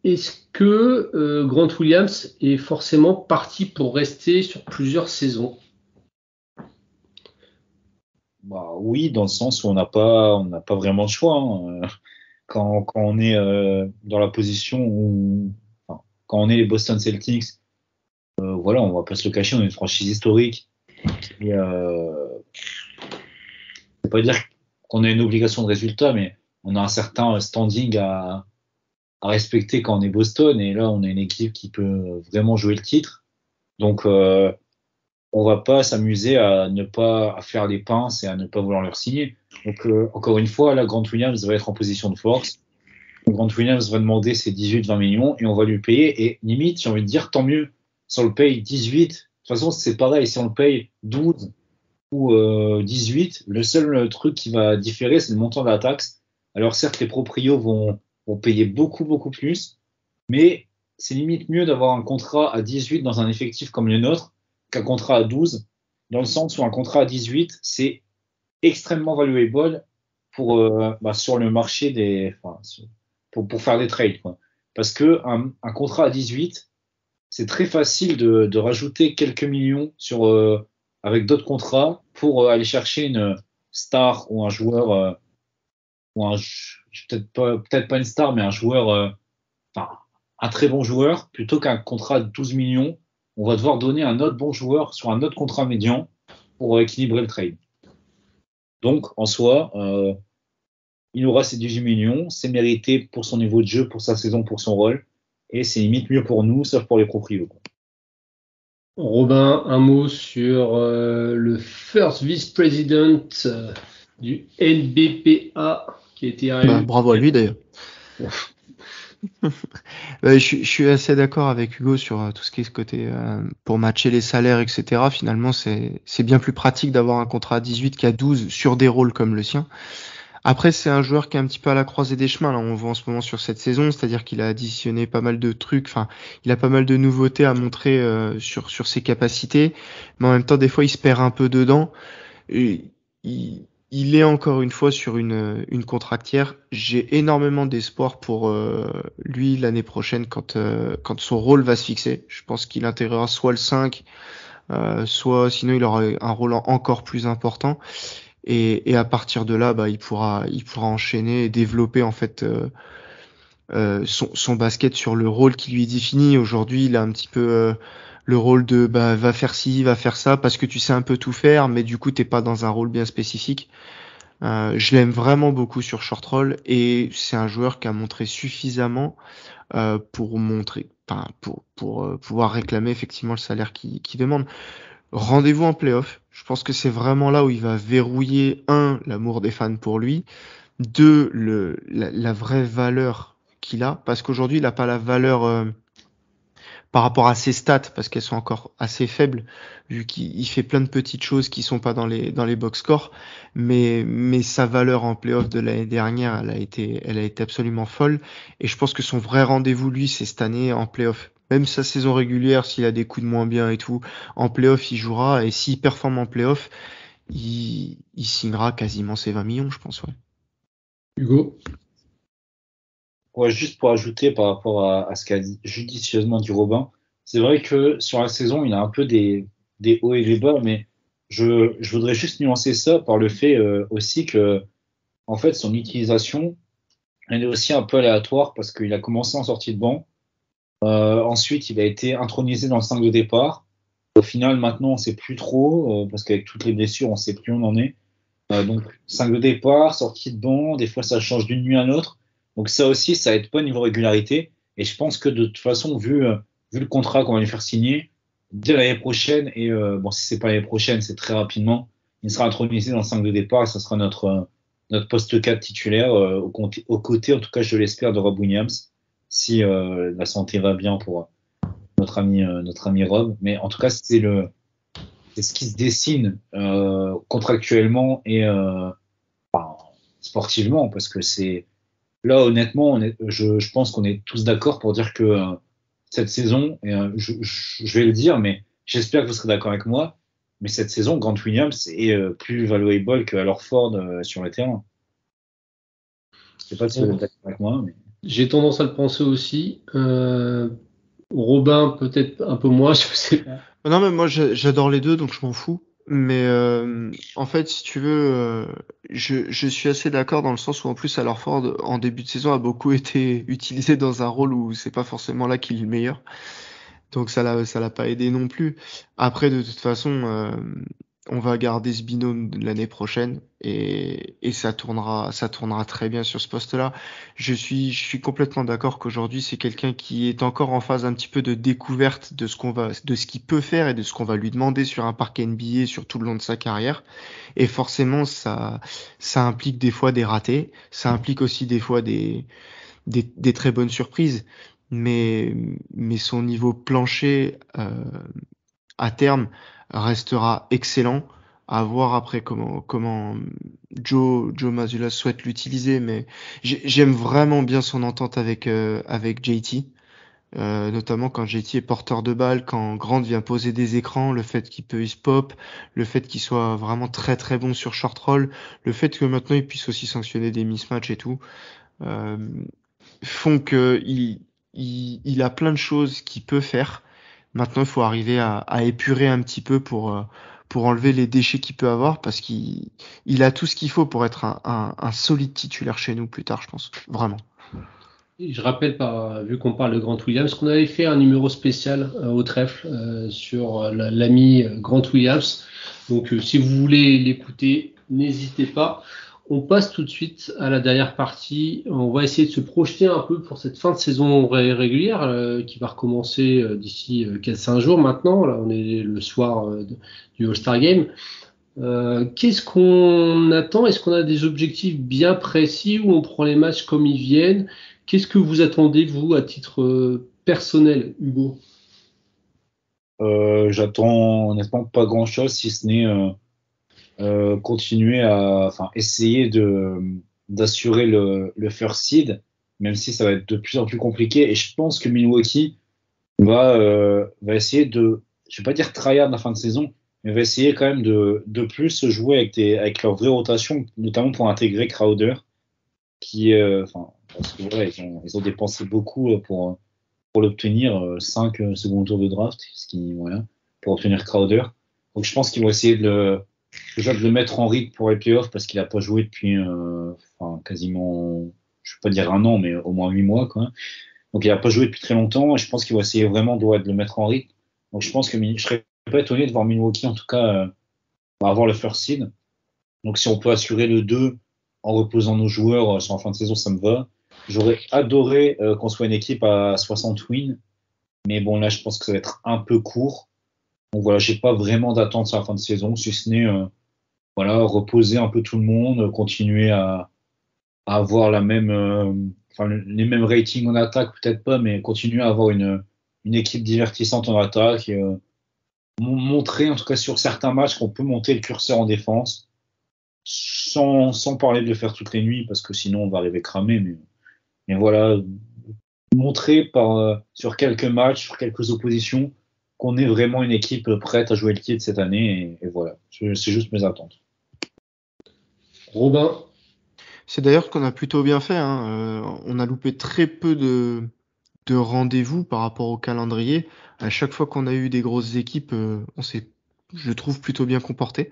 Est-ce que Grant Williams est forcément parti pour rester sur plusieurs saisons? Oui, dans le sens où on n'a pas vraiment de choix. Hein. Quand on est dans la position où, quand on est les Boston Celtics, voilà, on va pas se le cacher, on est une franchise historique. Et c'est pas dire qu'on a une obligation de résultat, mais on a un certain standing à respecter quand on est Boston. Et là, on a une équipe qui peut vraiment jouer le titre. Donc on va pas s'amuser à faire les pinces et à ne pas vouloir leur signer. Donc encore une fois, là, Grant Williams va être en position de force. Grant Williams va demander ses 18-20 millions et on va lui payer. Et limite, j'ai envie de dire, tant mieux. Si on le paye 18, de toute façon, c'est pareil. Si on le paye 12 ou 18, le seul truc qui va différer, c'est le montant de la taxe. Alors certes, les proprios vont payer beaucoup, beaucoup plus, mais c'est limite mieux d'avoir un contrat à 18 dans un effectif comme le nôtre qu'un contrat à 12, dans le sens où un contrat à 18, c'est extrêmement valuable sur le marché pour faire des trades, quoi. Parce que un contrat à 18, c'est très facile de rajouter quelques millions avec d'autres contrats pour aller chercher une star ou un joueur, peut-être pas une star, mais un joueur, un très bon joueur, plutôt qu'un contrat de 12 millions. On va devoir donner un autre bon joueur sur un autre contrat médian pour équilibrer le trade. Donc, en soi, il aura ses 18 millions, c'est mérité pour son niveau de jeu, pour sa saison, pour son rôle, et c'est limite mieux pour nous, sauf pour les proprios. Robin, un mot sur le First Vice President du NBPA qui a été élu. Bravo à lui d'ailleurs. Je suis assez d'accord avec Hugo sur tout ce qui est ce côté pour matcher les salaires, etc. Finalement, c'est bien plus pratique d'avoir un contrat à 18 qu'à 12 sur des rôles comme le sien. Après, c'est un joueur qui est un petit peu à la croisée des chemins. Là, on voit en ce moment sur cette saison, c'est-à-dire qu'il a additionné pas mal de trucs. Enfin, il a pas mal de nouveautés à montrer sur ses capacités, mais en même temps, des fois, il se perd un peu dedans. Et il est encore une fois sur une contractière. J'ai énormément d'espoir pour lui l'année prochaine quand son rôle va se fixer. Je pense qu'il intégrera soit le 5, soit sinon il aura un rôle encore plus important. Et à partir de là, il pourra enchaîner et développer en fait son basket sur le rôle qui lui est défini. Aujourd'hui, il a un petit peu le rôle de va faire ci, va faire ça, parce que tu sais un peu tout faire, mais du coup t'es pas dans un rôle bien spécifique. Je l'aime vraiment beaucoup sur short roll et c'est un joueur qui a montré suffisamment pour pouvoir réclamer effectivement le salaire qu'il demande. Rendez-vous en playoff. Je pense que c'est vraiment là où il va verrouiller, l'amour des fans pour lui, deux, la vraie valeur qu'il a, parce qu'aujourd'hui, il n'a pas la valeur par rapport à ses stats, parce qu'elles sont encore assez faibles, vu qu'il fait plein de petites choses qui sont pas dans les box scores, mais sa valeur en playoff de l'année dernière, elle a été absolument folle, et je pense que son vrai rendez-vous, lui, c'est cette année en playoff. Même sa saison régulière, s'il a des coups de moins bien et tout, en playoff, il jouera, et s'il performe en playoff, il signera quasiment ses 20 millions, je pense, ouais. Hugo? Ouais, juste pour ajouter par rapport à ce qu'a judicieusement dit Robin, c'est vrai que sur la saison, il a un peu des hauts et des bas, mais je voudrais juste nuancer ça par le fait aussi que, en fait, son utilisation, elle est aussi un peu aléatoire parce qu'il a commencé en sortie de banc. Ensuite, il a été intronisé dans le 5 de départ. Au final, maintenant, on sait plus trop, parce qu'avec toutes les blessures, on sait plus où on en est. Donc, 5 de départ, sortie de banc, des fois ça change d'une nuit à l'autre. Donc ça aussi, ça aide pas au niveau régularité. Et je pense que de toute façon, vu le contrat qu'on va lui faire signer, dès l'année prochaine, et bon, si c'est pas l'année prochaine, c'est très rapidement, il sera intronisé dans le 5 de départ et ça sera notre poste 4 titulaire, aux côtés, en tout cas je l'espère, de Rob Williams, si la santé va bien pour notre ami Rob. Mais en tout cas, c'est ce qui se dessine contractuellement et enfin, sportivement, parce que c'est là honnêtement, je pense qu'on est tous d'accord pour dire que cette saison, et, je vais le dire, mais j'espère que vous serez d'accord avec moi, mais cette saison, Grant Williams est plus valuable que Al Horford sur le terrain. Je sais pas si vous êtes d'accord avec moi, mais J'ai tendance à le penser aussi. Robin, peut-être un peu moins, je sais pas. Non, mais moi j'adore les deux, donc je m'en fous. Mais en fait, si tu veux, je suis assez d'accord dans le sens où en plus, Al Horford en début de saison a beaucoup été utilisé dans un rôle où c'est pas forcément là qu'il est le meilleur. Donc ça l'a pas aidé non plus. Après, de toute façon, on va garder ce binôme de l'année prochaine et ça tournera très bien sur ce poste-là. Je suis complètement d'accord qu'aujourd'hui c'est quelqu'un qui est encore en phase un petit peu de découverte de de ce qu'il peut faire et de ce qu'on va lui demander sur un parquet NBA sur tout le long de sa carrière. Et forcément ça implique des fois des ratés, ça implique aussi des fois des très bonnes surprises. Mais son niveau plancher à terme restera excellent. À voir après comment Joe Mazzulla souhaite l'utiliser, mais j'aime vraiment bien son entente avec JT, notamment quand JT est porteur de balle, quand Grant vient poser des écrans, le fait qu'il puisse pop, le fait qu'il soit vraiment très très bon sur short roll, le fait que maintenant il puisse aussi sanctionner des mismatchs et tout, euh, font que il a plein de choses qu'il peut faire. Maintenant, il faut arriver à épurer un petit peu pour enlever les déchets qu'il peut avoir parce il a tout ce qu'il faut pour être un solide titulaire chez nous plus tard, je pense. Vraiment. Je rappelle, vu qu'on parle de Grant Williams, qu'on avait fait un numéro spécial au trèfle sur l'ami Grant Williams. Donc, si vous voulez l'écouter, n'hésitez pas. On passe tout de suite à la dernière partie. On va essayer de se projeter un peu pour cette fin de saison régulière qui va recommencer d'ici 4-5 jours maintenant. Là, on est le soir du All-Star Game. Qu'est-ce qu'on attend? Est-ce qu'on a des objectifs bien précis ou on prend les matchs comme ils viennent? Qu'est-ce que vous attendez, vous, à titre personnel, Hugo? j'attends honnêtement pas grand-chose si ce n'est continuer enfin, essayer d'assurer le first seed, même si ça va être de plus en plus compliqué. Et je pense que Milwaukee va essayer je vais pas dire tryhard la fin de saison, mais va essayer quand même de plus jouer avec leur vraie rotation, notamment pour intégrer Crowder, enfin, parce que voilà, ils ont dépensé beaucoup pour l'obtenir, 5 second tour de draft, voilà, pour obtenir Crowder. Donc je pense qu'ils vont essayer déjà de le mettre en rythme pour les playoffs parce qu'il a pas joué depuis enfin, quasiment, je vais pas dire un an, mais au moins 8 mois, quoi. Donc il a pas joué depuis très longtemps et je pense qu'ils vont essayer vraiment de le mettre en rythme. Donc je pense que je serais pas étonné de voir Milwaukee en tout cas avoir le first seed. Donc si on peut assurer le 2 en reposant nos joueurs sur la fin de saison, ça me va. J'aurais adoré qu'on soit une équipe à 60 wins, mais bon là je pense que ça va être un peu court. Donc voilà, j'ai pas vraiment d'attente sur la fin de saison, si ce n'est voilà, reposer un peu tout le monde, continuer à avoir la même les mêmes ratings en attaque, peut-être pas, mais continuer à avoir une équipe divertissante en attaque et montrer en tout cas sur certains matchs qu'on peut monter le curseur en défense sans parler de le faire toutes les nuits parce que sinon on va arriver cramé, mais voilà, montrer sur quelques matchs, sur quelques oppositions qu'on est vraiment une équipe prête à jouer le titre cette année et voilà, c'est juste mes attentes. Robin. C'est d'ailleurs ce qu'on a plutôt bien fait, hein. On a loupé très peu de rendez-vous par rapport au calendrier. À chaque fois qu'on a eu des grosses équipes, on s'est, je trouve, plutôt bien comporté.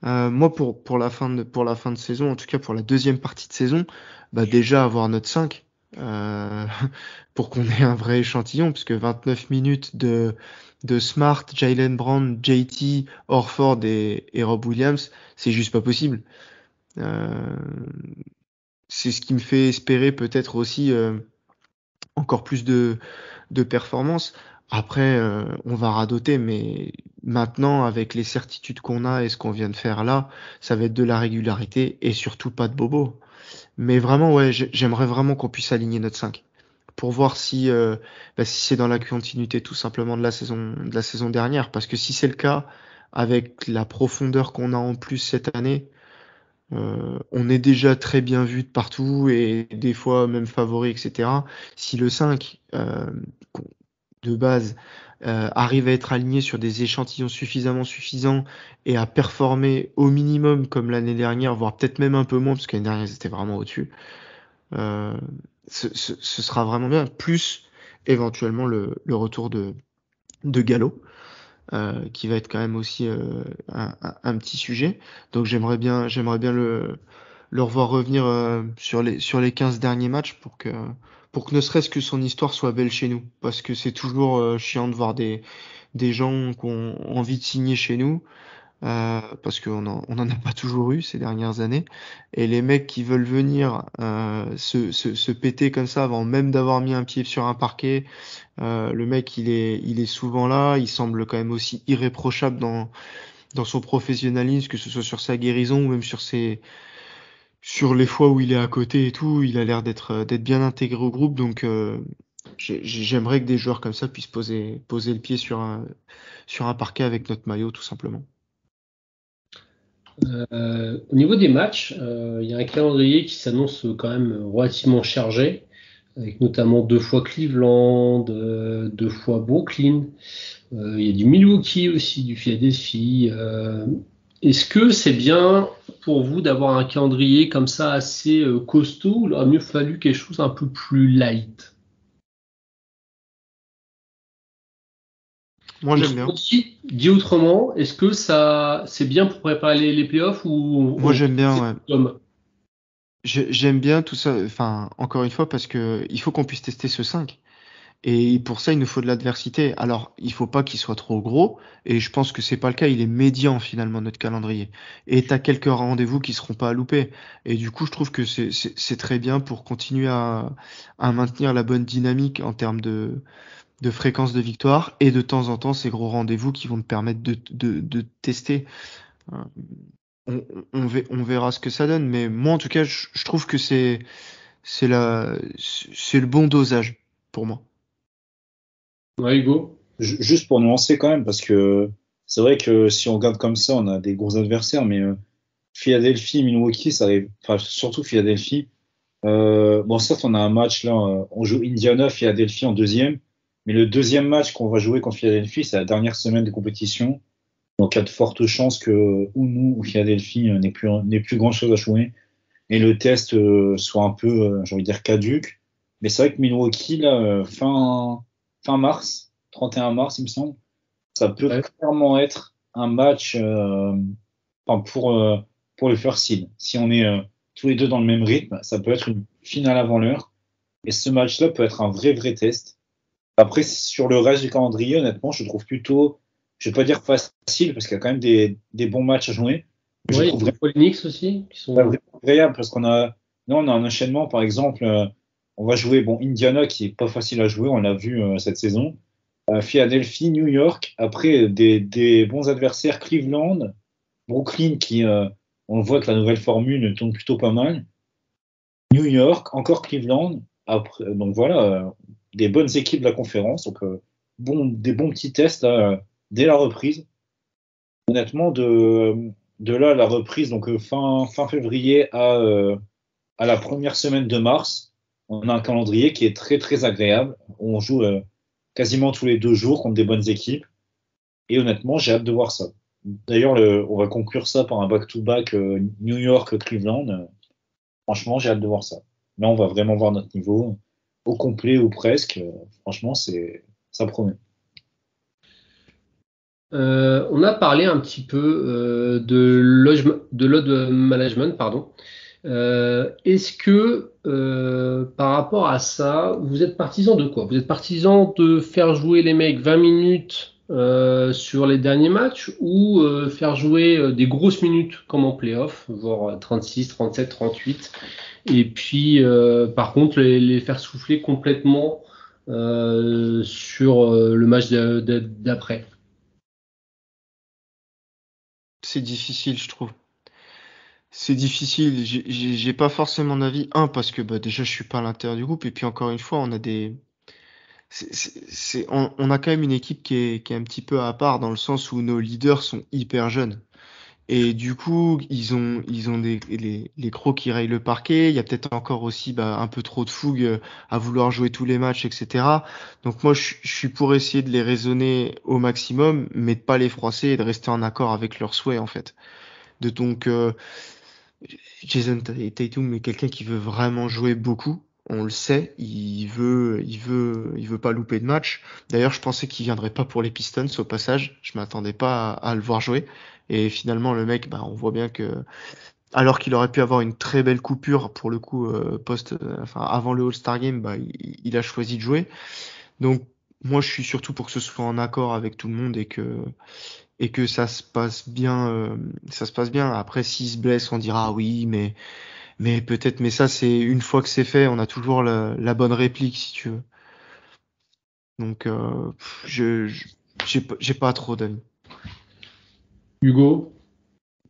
Moi, pour la fin de saison, en tout cas pour la deuxième partie de saison, déjà avoir notre 5 pour qu'on ait un vrai échantillon, puisque 29 minutes de Smart, Jaylen Brown, JT, Horford et Rob Williams, c'est juste pas possible. C'est ce qui me fait espérer peut-être aussi encore plus de performance. Après, on va radoter, mais maintenant, avec les certitudes qu'on a et ce qu'on vient de faire là, ça va être de la régularité et surtout pas de bobo. Mais vraiment, ouais, j'aimerais vraiment qu'on puisse aligner notre 5 pour voir si c'est dans la continuité tout simplement de la saison dernière. Parce que si c'est le cas, avec la profondeur qu'on a en plus cette année, on est déjà très bien vu de partout et des fois même favori, etc. Si le 5 de base arrive à être aligné sur des échantillons suffisamment suffisants et à performer au minimum comme l'année dernière, voire peut-être même un peu moins, parce que l'année dernière ils étaient vraiment au-dessus, ce sera vraiment bien. Plus éventuellement le retour de Gallo. Qui va être quand même aussi un petit sujet. Donc j'aimerais bien le revoir revenir sur les 15 derniers matchs pour que ne serait-ce que son histoire soit belle chez nous. Parce que c'est toujours chiant de voir des gens qui ont envie de signer chez nous. Parce qu'on en a pas toujours eu ces dernières années. Et les mecs qui veulent venir se péter comme ça avant même d'avoir mis un pied sur un parquet, le mec il est souvent là, il semble quand même aussi irréprochable dans son professionnalisme, que ce soit sur sa guérison ou même sur les fois où il est à côté et tout, il a l'air d'être bien intégré au groupe. Donc j'aimerais que des joueurs comme ça puissent poser le pied sur un parquet avec notre maillot tout simplement. Au niveau des matchs, il y a un calendrier qui s'annonce quand même relativement chargé, avec notamment 2 fois Cleveland, 2 fois Brooklyn. Il y a du Milwaukee aussi, du Philadelphie. Est-ce que c'est bien pour vous d'avoir un calendrier comme ça assez costaud ou il aurait mieux fallu quelque chose un peu plus light? Moi j'aime bien. Dit autrement, est-ce que ça c'est bien pour préparer les playoffs ou Moi j'aime bien, ouais. comme... J'aime bien tout ça, enfin encore une fois parce que il faut qu'on puisse tester ce 5. Et pour ça, il nous faut de l'adversité. Alors, il faut pas qu'il soit trop gros, et je pense que c'est pas le cas. Il est médian finalement notre calendrier. Et t'as quelques rendez-vous qui seront pas à louper. Et du coup, je trouve que c'est très bien pour continuer à maintenir la bonne dynamique en termes de fréquence de victoire et de temps en temps ces gros rendez-vous qui vont te permettre de tester. On verra ce que ça donne, mais moi en tout cas, je trouve que c'est le bon dosage pour moi. Ouais, Hugo. Juste pour nuancer quand même, parce que c'est vrai que si on regarde comme ça, on a des gros adversaires, mais Philadelphie, Milwaukee, ça arrive, enfin surtout Philadelphie. Bon, certes, on a un match là, on joue Indiana, Philadelphie en deuxième, mais le deuxième match qu'on va jouer contre Philadelphie, c'est la dernière semaine de compétition. Donc, il y a de fortes chances que ou nous ou Philadelphie n'ait plus grand chose à jouer et le test soit un peu, j'ai envie de dire, caduque. Mais c'est vrai que Milwaukee, là, fin mars, 31 mars, il me semble, ça peut clairement être un match pour le first seed. Si on est tous les deux dans le même rythme, ça peut être une finale avant l'heure. Et ce match-là peut être un vrai test. Après, sur le reste du calendrier, honnêtement, je trouve plutôt, je vais pas dire facile, parce qu'il y a quand même des bons matchs à jouer, Je Oui, trouve il y a les Knicks aussi, qui sont. vraiment agréable parce on a un enchaînement, par exemple, on va jouer, bon, Indiana qui est pas facile à jouer, on l'a vu cette saison. Philadelphie, New York, après des bons adversaires, Cleveland, Brooklyn qui, on voit que la nouvelle formule tourne plutôt pas mal. New York, encore Cleveland, après, donc voilà, des bonnes équipes de la conférence, donc des bons petits tests dès la reprise. Honnêtement, de là à la reprise, donc fin février à la première semaine de mars, on a un calendrier qui est très très agréable. On joue quasiment tous les 2 jours contre des bonnes équipes. Et honnêtement, j'ai hâte de voir ça. D'ailleurs, on va conclure ça par un back-to-back New York-Cleveland. Franchement, j'ai hâte de voir ça. Là, on va vraiment voir notre niveau au complet ou presque. Franchement, ça promet. On a parlé un petit peu de load management, pardon. Est-ce que par rapport à ça, vous êtes partisan de quoi? Vous êtes partisan de faire jouer les mecs 20 minutes sur les derniers matchs ou faire jouer des grosses minutes comme en playoff, voire 36, 37, 38, et puis par contre les faire souffler complètement sur le match d'après? C'est difficile, je trouve. C'est difficile. J'ai pas forcément d'avis. Parce que bah, déjà, je suis pas à l'intérieur du groupe. Et puis encore une fois, on a on a quand même une équipe qui est un petit peu à part dans le sens où nos leaders sont hyper jeunes. Et du coup, ils ont les crocs qui rayent le parquet. Il y a peut-être encore aussi bah, un peu trop de fougue à vouloir jouer tous les matchs, etc. Donc moi, je suis pour essayer de les raisonner au maximum, mais de pas les froisser et de rester en accord avec leurs souhaits en fait. Donc Jason Tatum est quelqu'un qui veut vraiment jouer beaucoup. On le sait, il veut pas louper de match. D'ailleurs, je pensais qu'il viendrait pas pour les Pistons au passage. Je m'attendais pas à le voir jouer. Et finalement, le mec, bah, on voit bien que, alors qu'il aurait pu avoir une très belle coupure pour le coup enfin avant le All-Star Game, bah, il a choisi de jouer. Donc, moi, je suis surtout pour que ce soit en accord avec tout le monde et que ça se passe bien. Ça se passe bien. Après, s'il se blesse, on dira ah oui, mais peut-être. Mais ça, c'est une fois que c'est fait, on a toujours la bonne réplique, si tu veux. Donc, j'ai pas trop d'avis. Hugo?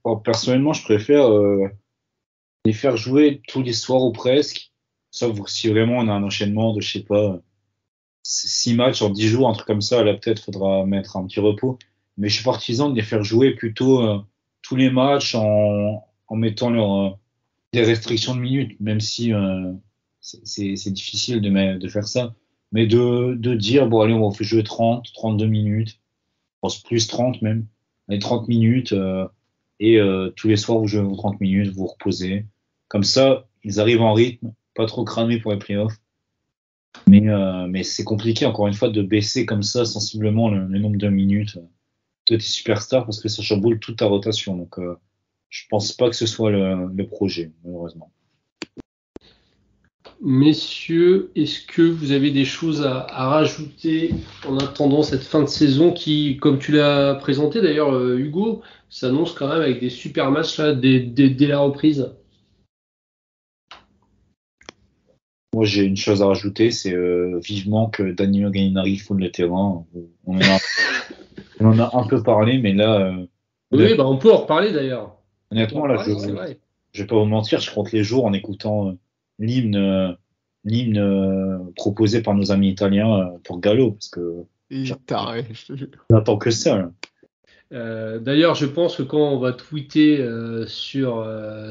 Bon, personnellement, je préfère les faire jouer tous les soirs ou presque, sauf si vraiment on a un enchaînement de, je sais pas, 6 matchs en 10 jours, un truc comme ça, là peut-être faudra mettre un petit repos. Mais je suis partisan de les faire jouer plutôt tous les matchs en mettant des restrictions de minutes, même si c'est difficile de faire ça. Mais de dire, bon allez, on va faire jouer 30, 32 minutes, je pense plus 30 même, les 30 minutes, et tous les soirs vous jouez vos 30 minutes, vous reposez. Comme ça, ils arrivent en rythme, pas trop cramés pour les playoffs. Mais c'est compliqué, encore une fois, de baisser comme ça sensiblement le nombre de minutes de tes superstars parce que ça chamboule toute ta rotation. Donc, je pense pas que ce soit le projet, malheureusement. Messieurs, est-ce que vous avez des choses à rajouter en attendant cette fin de saison qui, comme tu l'as présenté d'ailleurs, Hugo, s'annonce quand même avec des super matchs là, dès la reprise? Moi, j'ai une chose à rajouter, c'est vivement que Danilo Gallinari fonde le terrain. On en a un peu parlé, mais là, Oui, bah on peut en reparler d'ailleurs. On peut en honnêtement, là, reparler, c'est vrai. je vais pas vous mentir, je compte les jours en écoutant l'hymne l'hymne proposé par nos amis italiens pour Gallo, parce que j'attends que ça. Là. D'ailleurs, je pense que quand on va tweeter sur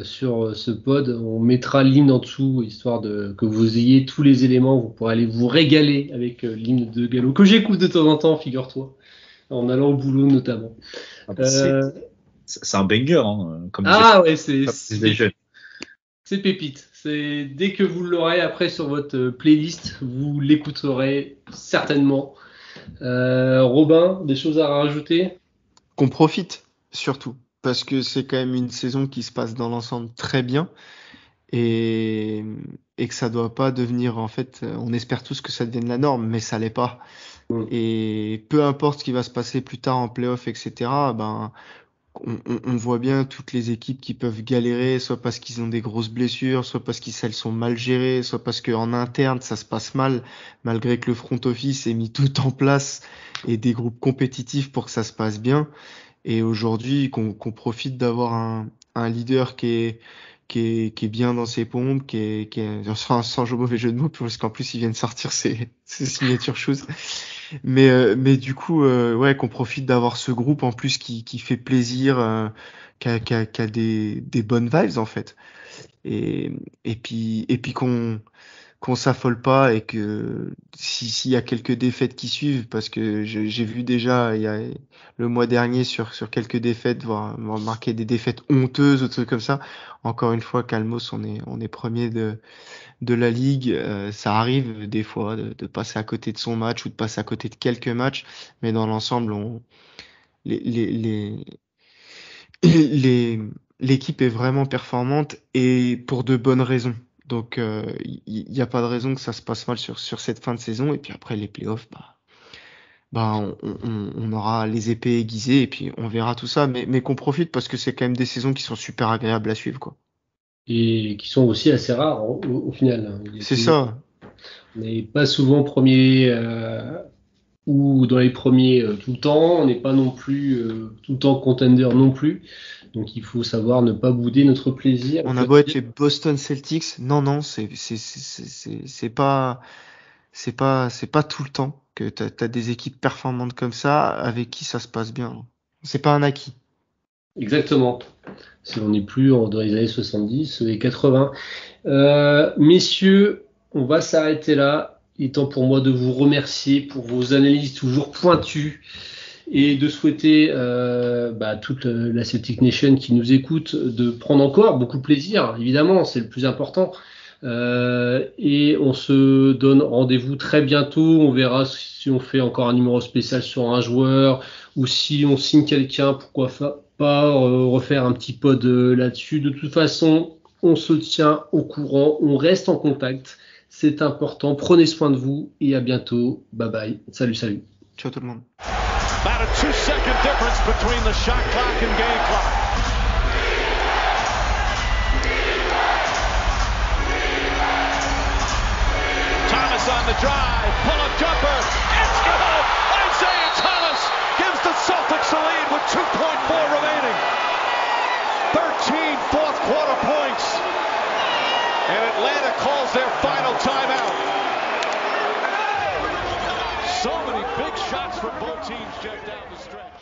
ce pod, on mettra l'hymne en dessous, histoire que vous ayez tous les éléments. Vous pourrez aller vous régaler avec l'hymne de Gallo, que j'écoute de temps en temps, figure-toi, en allant au boulot notamment. Ah bah, c'est un banger, hein, comme ouais, des jeunes. c'est pépite. Dès que vous l'aurez après sur votre playlist, vous l'écouterez certainement. Robin, des choses à rajouter? Qu'on profite, surtout. Parce que c'est quand même une saison qui se passe dans l'ensemble très bien. Et que ça doit pas devenir, en fait, on espère tous que ça devienne la norme, mais ça l'est pas. Et peu importe ce qui va se passer plus tard en playoff, etc., ben, on voit bien toutes les équipes qui peuvent galérer, soit parce qu'ils ont des grosses blessures, soit parce qu'elles sont mal gérées, soit parce qu'en interne ça se passe mal, malgré que le front office ait mis tout en place et des groupes compétitifs pour que ça se passe bien. Et aujourd'hui, qu'on profite d'avoir un leader qui est bien dans ses pompes, qui est sans mauvais jeu de mots, parce qu'en plus il vient de sortir ses signatures shoes. Mais du coup, ouais, qu'on profite d'avoir ce groupe en plus qui fait plaisir, qui a des bonnes vibes en fait. Et puis qu'on s'affole pas et que s'il y a quelques défaites qui suivent, parce que j'ai vu déjà il y a le mois dernier sur quelques défaites, voire marquer des défaites honteuses ou des trucs comme ça. Encore une fois, Calmos, on est premier de la ligue. Ça arrive des fois de passer à côté de son match ou de passer à côté de quelques matchs, mais dans l'ensemble, les, les, les, les- l'équipe est vraiment performante et pour de bonnes raisons. Donc, il n'y a pas de raison que ça se passe mal sur cette fin de saison. Et puis après, les playoffs, on aura les épées aiguisées et puis on verra tout ça. Mais qu'on profite parce que c'est quand même des saisons qui sont super agréables à suivre, quoi. Et qui sont aussi assez rares au final, hein. C'est ça. On n'est pas souvent premier ou dans les premiers tout le temps. On n'est pas non plus tout le temps contender non plus. Donc il faut savoir ne pas bouder notre plaisir. On a beau être les Boston Celtics, non, c'est pas tout le temps que t'as des équipes performantes comme ça avec qui ça se passe bien. C'est pas un acquis. Exactement. Si on n'est plus dans les années 70 et 80. Messieurs, on va s'arrêter là. Il est temps pour moi de vous remercier pour vos analyses toujours pointues et de souhaiter toute la Celtic Nation qui nous écoute de prendre encore beaucoup de plaisir. Évidemment, c'est le plus important. Et on se donne rendez-vous très bientôt. On verra si on fait encore un numéro spécial sur un joueur ou si on signe quelqu'un. Pourquoi pas refaire un petit pod là-dessus. De toute façon, on se tient au courant. On reste en contact. C'est important. Prenez soin de vous et à bientôt. Bye bye. Salut, salut. Ciao tout le monde. About a 2-second difference between the shot clock and game clock. Thomas on the drive, pull-up jumper, it's good! Isaiah Thomas gives the Celtics a lead with 2.4 remaining. 13 fourth quarter points, and Atlanta calls their final timeout. So many big shots from both teams, Jeff, down the stretch.